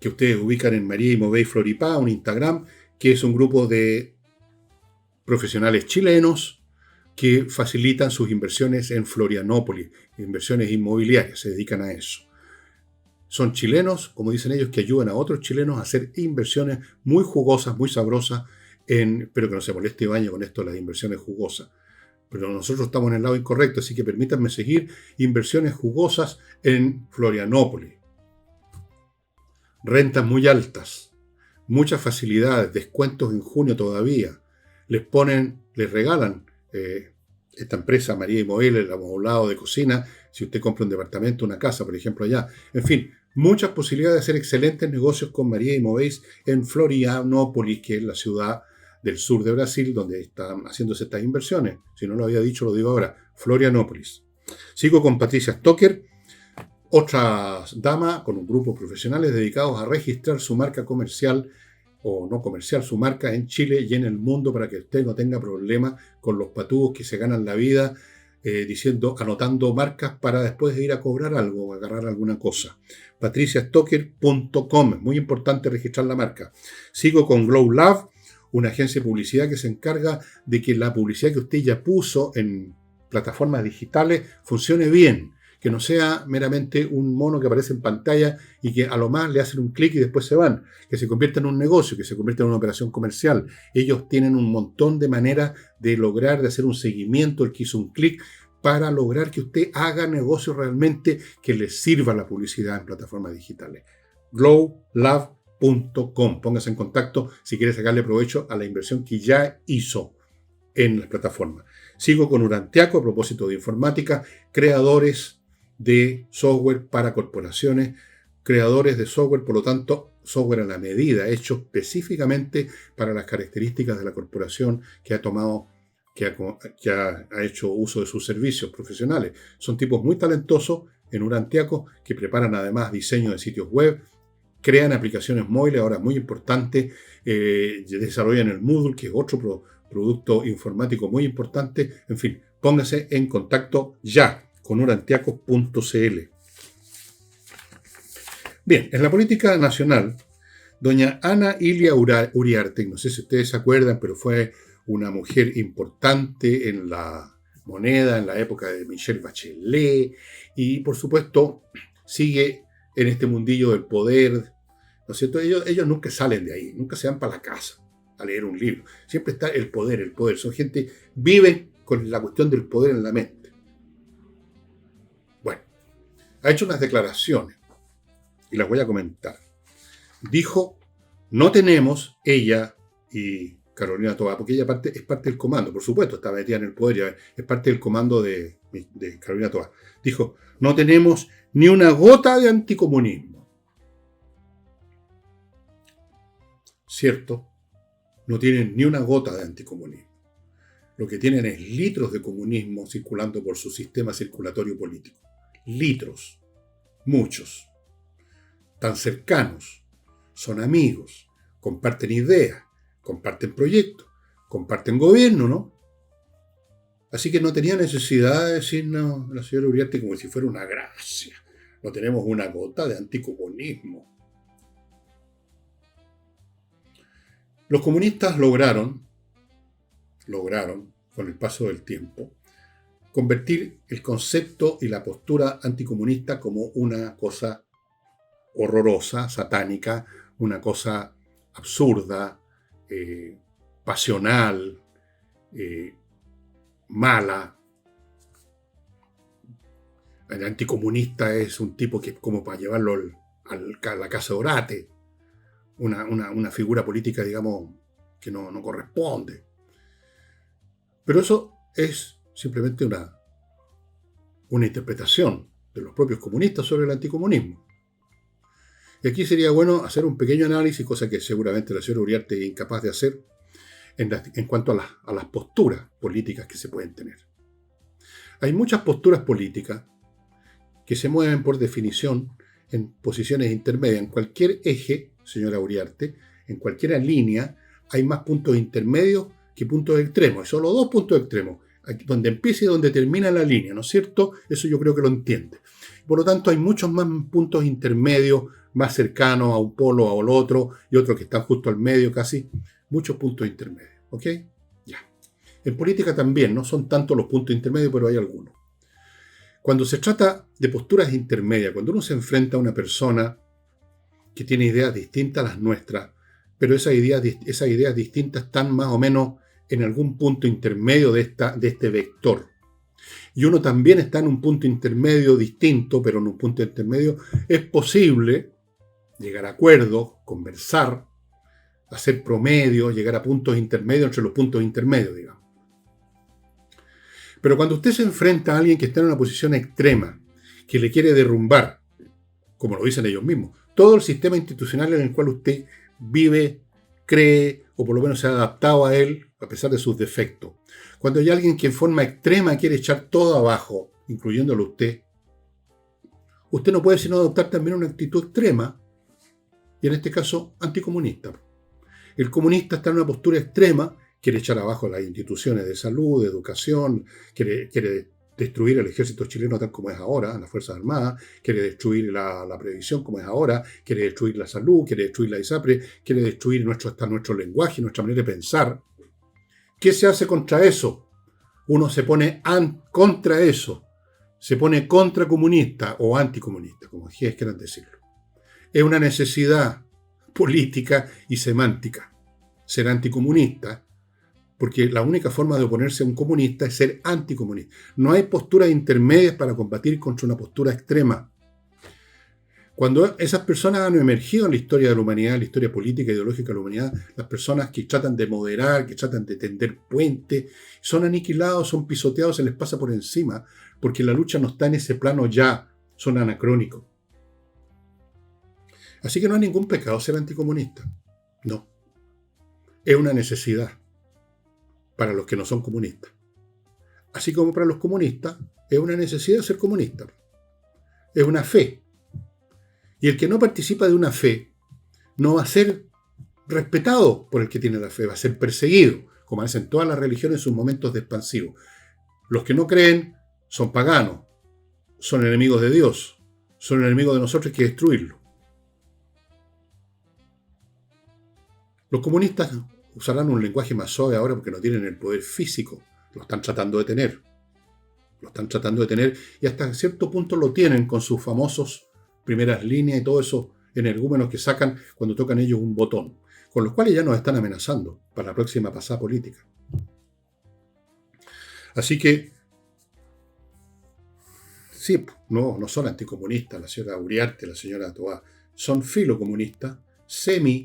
que ustedes ubican en María Imoveis Floripá, un Instagram, que es un grupo de profesionales chilenos que facilitan sus inversiones en Florianópolis, inversiones inmobiliarias, se dedican a eso. Son chilenos, como dicen ellos, que ayudan a otros chilenos a hacer inversiones muy jugosas, muy sabrosas, pero que no se moleste Ibañez con esto de las inversiones jugosas. Pero nosotros estamos en el lado incorrecto, así que permítanme seguir inversiones jugosas en Florianópolis. Rentas muy altas, muchas facilidades, descuentos en junio todavía. Les regalan esta empresa María Imoveis, el amoblado de cocina, si usted compra un departamento, una casa, por ejemplo, allá. En fin, muchas posibilidades de hacer excelentes negocios con María Imoveis en Florianópolis, que es la ciudad del sur de Brasil, donde están haciéndose estas inversiones. Si no lo había dicho, lo digo ahora. Florianópolis. Sigo con Patricia Stocker, otra dama con un grupo de profesionales dedicados a registrar su marca comercial o no comercial, su marca en Chile y en el mundo para que usted no tenga problemas con los patúos que se ganan la vida anotando marcas para después de ir a cobrar algo o agarrar alguna cosa. patriciastocker.com, es muy importante registrar la marca. Sigo con Glow Lab, una agencia de publicidad que se encarga de que la publicidad que usted ya puso en plataformas digitales funcione bien, que no sea meramente un mono que aparece en pantalla y que a lo más le hacen un clic y después se van, que se convierta en un negocio, que se convierta en una operación comercial. Ellos tienen un montón de maneras de lograr, de hacer un seguimiento, el que hizo un clic, para lograr que usted haga negocio realmente que le sirva la publicidad en plataformas digitales. glowlab.com. Póngase en contacto si quiere sacarle provecho a la inversión que ya hizo en las plataformas. Sigo con Urantiaco a propósito de informática, creadores de software para corporaciones, creadores de software, por lo tanto, software a la medida, hecho específicamente para las características de la corporación que ha tomado, que ha hecho uso de sus servicios profesionales. Son tipos muy talentosos en Urantiaco que preparan además diseño de sitios web, crean aplicaciones móviles, ahora muy importante, desarrollan el Moodle, que es otro producto informático muy importante. En fin, póngase en contacto ya con urantiaco.cl. Bien, en la política nacional, doña Ana Ilia Uriarte, no sé si ustedes se acuerdan, pero fue una mujer importante en la moneda en la época de Michelle Bachelet y, por supuesto, sigue en este mundillo del poder, ¿no es cierto? Ellos nunca salen de ahí, nunca se van para la casa a leer un libro. Siempre está el poder, el poder. Son gente, viven con la cuestión del poder en la mente. Bueno, ha hecho unas declaraciones y las voy a comentar. Dijo, no tenemos, ella y Carolina Toá, porque ella es parte del comando, por supuesto, está metida en el poder, es parte del comando de Carolina Toá. Dijo, no tenemos ni una gota de anticomunismo. Cierto, no tienen ni una gota de anticomunismo. Lo que tienen es litros de comunismo circulando por su sistema circulatorio político. Litros, muchos, tan cercanos, son amigos, comparten ideas, comparten proyectos, comparten gobierno, ¿no? Así que no tenía necesidad de decirnos la señora Uriarte como si fuera una gracia. No tenemos una gota de anticomunismo. Los comunistas lograron, con el paso del tiempo, convertir el concepto y la postura anticomunista como una cosa horrorosa, satánica, una cosa absurda, pasional, mala. El anticomunista es un tipo que es como para llevarlo a la casa de Orate, una figura política, digamos, que no corresponde. Pero eso es simplemente una interpretación de los propios comunistas sobre el anticomunismo. Y aquí sería bueno hacer un pequeño análisis, cosa que seguramente la señora Uriarte es incapaz de hacer, en cuanto a las posturas políticas que se pueden tener. Hay muchas posturas políticas que se mueven por definición en posiciones intermedias. En cualquier eje, señora Uriarte, en cualquier línea, hay más puntos intermedios que puntos extremos. Hay solo dos puntos extremos, aquí donde empieza y donde termina la línea, ¿no es cierto? Eso yo creo que lo entiende. Por lo tanto, hay muchos más puntos intermedios, más cercanos a un polo o al otro, y otros que están justo al medio casi. Muchos puntos intermedios, ¿ok? Ya. En política también, no son tantos los puntos intermedios, pero hay algunos. Cuando se trata de posturas intermedias, cuando uno se enfrenta a una persona que tiene ideas distintas a las nuestras, pero esas ideas distintas están más o menos en algún punto intermedio de este vector. Y uno también está en un punto intermedio distinto, pero en un punto intermedio es posible llegar a acuerdos, conversar, hacer promedios, llegar a puntos intermedios entre los puntos intermedios, digamos. Pero cuando usted se enfrenta a alguien que está en una posición extrema, que le quiere derrumbar, como lo dicen ellos mismos, todo el sistema institucional en el cual usted vive, cree, o por lo menos se ha adaptado a él, a pesar de sus defectos. Cuando hay alguien que en forma extrema quiere echar todo abajo, incluyéndolo usted no puede sino adoptar también una actitud extrema, y en este caso anticomunista. El comunista está en una postura extrema, quiere echar abajo las instituciones de salud, de educación, quiere destruir el ejército chileno tal como es ahora, las Fuerzas Armadas, quiere destruir la previsión como es ahora, quiere destruir la salud, quiere destruir la ISAPRE, quiere destruir hasta nuestro lenguaje, nuestra manera de pensar. ¿Qué se hace contra eso? Uno se pone contra eso, se pone contracomunista o anticomunista, como quieran decirlo. Es una necesidad política y semántica ser anticomunista, porque la única forma de oponerse a un comunista es ser anticomunista. No hay posturas intermedias para combatir contra una postura extrema. Cuando esas personas han emergido en la historia de la humanidad, en la historia política e ideológica de la humanidad, las personas que tratan de moderar, que tratan de tender puentes, son aniquilados, son pisoteados, se les pasa por encima, porque la lucha no está en ese plano ya, son anacrónicos. Así que no hay ningún pecado ser anticomunista. No. Es una necesidad para los que no son comunistas. Así como para los comunistas es una necesidad ser comunista. Es una fe. Y el que no participa de una fe no va a ser respetado por el que tiene la fe, va a ser perseguido, como hacen todas las religiones en sus momentos de expansivo. Los que no creen son paganos, son enemigos de Dios, son enemigos de nosotros, hay que destruirlo. Los comunistas usarán un lenguaje más suave ahora porque no tienen el poder físico, lo están tratando de tener. Y hasta cierto punto lo tienen con sus famosos primeras líneas y todos esos energúmenos que sacan cuando tocan ellos un botón, con los cuales ya nos están amenazando para la próxima pasada política. Así que, sí, no son anticomunistas, la señora Uriarte, la señora Toá, son filocomunistas,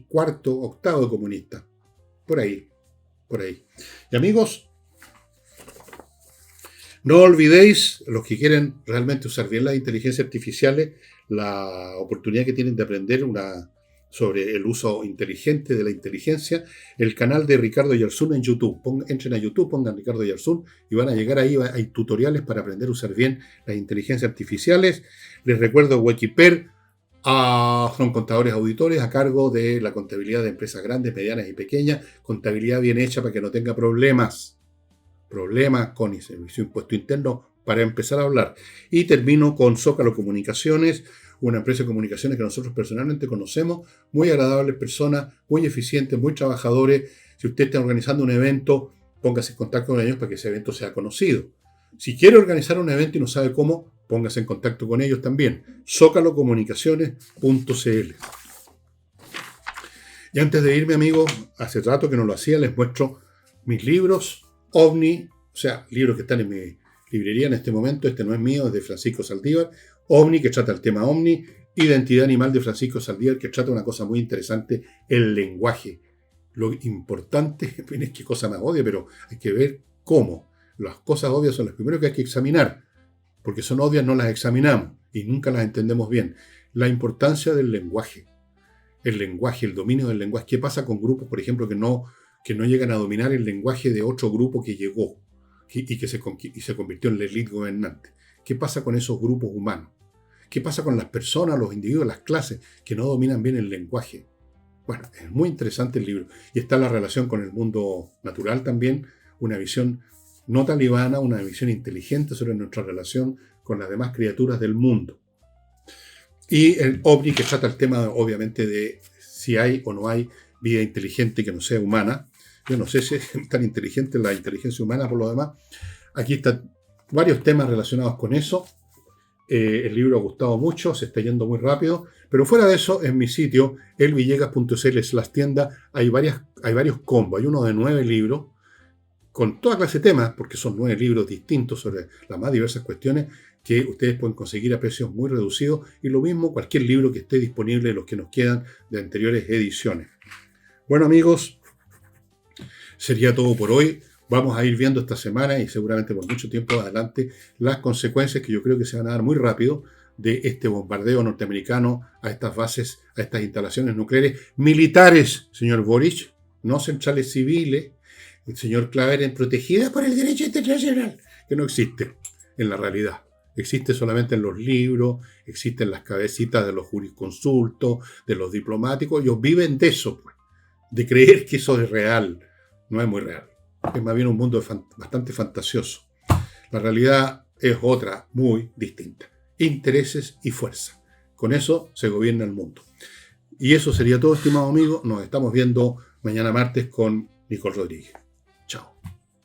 cuarto, octavo comunistas, por ahí. Y amigos, no olvidéis, los que quieren realmente usar bien las inteligencias artificiales, la oportunidad que tienen de aprender sobre el uso inteligente de la inteligencia, el canal de Ricardo Yarsun en YouTube. Entren a YouTube, pongan Ricardo Yarsun y van a llegar ahí, hay tutoriales para aprender a usar bien las inteligencias artificiales. Les recuerdo, Wikiper son contadores auditores a cargo de la contabilidad de empresas grandes, medianas y pequeñas, contabilidad bien hecha para que no tenga problemas con el servicio de impuesto interno, para empezar a hablar. Y termino con Zócalo Comunicaciones, una empresa de comunicaciones que nosotros personalmente conocemos, muy agradables personas, muy eficientes, muy trabajadores. Si usted está organizando un evento, póngase en contacto con ellos para que ese evento sea conocido. Si quiere organizar un evento y no sabe cómo, póngase en contacto con ellos también. zócalocomunicaciones.cl. Y antes de irme, amigos, hace rato que no lo hacía, les muestro mis libros OVNI, o sea, libros que están en mi librería en este momento. Este no es mío, es de Francisco Saldívar. OVNI, que trata el tema OVNI. Identidad Animal, de Francisco Saldívar, que trata una cosa muy interesante, el lenguaje. Lo importante, es qué cosa más obvia, pero hay que ver ¿Cómo? Las cosas obvias son las primeras que hay que examinar, porque son obvias, no las examinamos y nunca las entendemos bien. La importancia del lenguaje, el dominio del lenguaje. ¿Qué pasa con grupos, por ejemplo, que no llegan a dominar el lenguaje de otro grupo que llegó y se convirtió en la élite gobernante? ¿Qué pasa con esos grupos humanos? ¿Qué pasa con las personas, los individuos, las clases que no dominan bien el lenguaje? Bueno, es muy interesante el libro. Y está la relación con el mundo natural también, una visión no talibana, una visión inteligente sobre nuestra relación con las demás criaturas del mundo. Y el OVNI, que trata el tema, obviamente, de si hay o no hay vida inteligente que no sea humana. Yo no sé si es tan inteligente la inteligencia humana por lo demás. Aquí están varios temas relacionados con eso. El libro ha gustado mucho, se está yendo muy rápido, pero fuera de eso, en mi sitio, elvillegas.cl/tienda, hay varios combos. Hay uno de 9 libros, con toda clase de temas, porque son 9 libros distintos sobre las más diversas cuestiones, que ustedes pueden conseguir a precios muy reducidos, y lo mismo cualquier libro que esté disponible de los que nos quedan de anteriores ediciones. Bueno, amigos, sería todo por hoy. Vamos a ir viendo esta semana y seguramente por mucho tiempo adelante las consecuencias que yo creo que se van a dar muy rápido de este bombardeo norteamericano a estas bases, a estas instalaciones nucleares militares, señor Boric, no centrales civiles, el señor Claver, protegida por el derecho internacional, que no existe en la realidad. Existe solamente en los libros, existe en las cabecitas de los jurisconsultos, de los diplomáticos. Ellos viven de eso, pues, de creer que eso es real. No es muy real. Es más bien un mundo bastante fantasioso. La realidad es otra, muy distinta. Intereses y fuerza. Con eso se gobierna el mundo. Y eso sería todo, estimado amigo. Nos estamos viendo mañana martes con Nicole Rodríguez.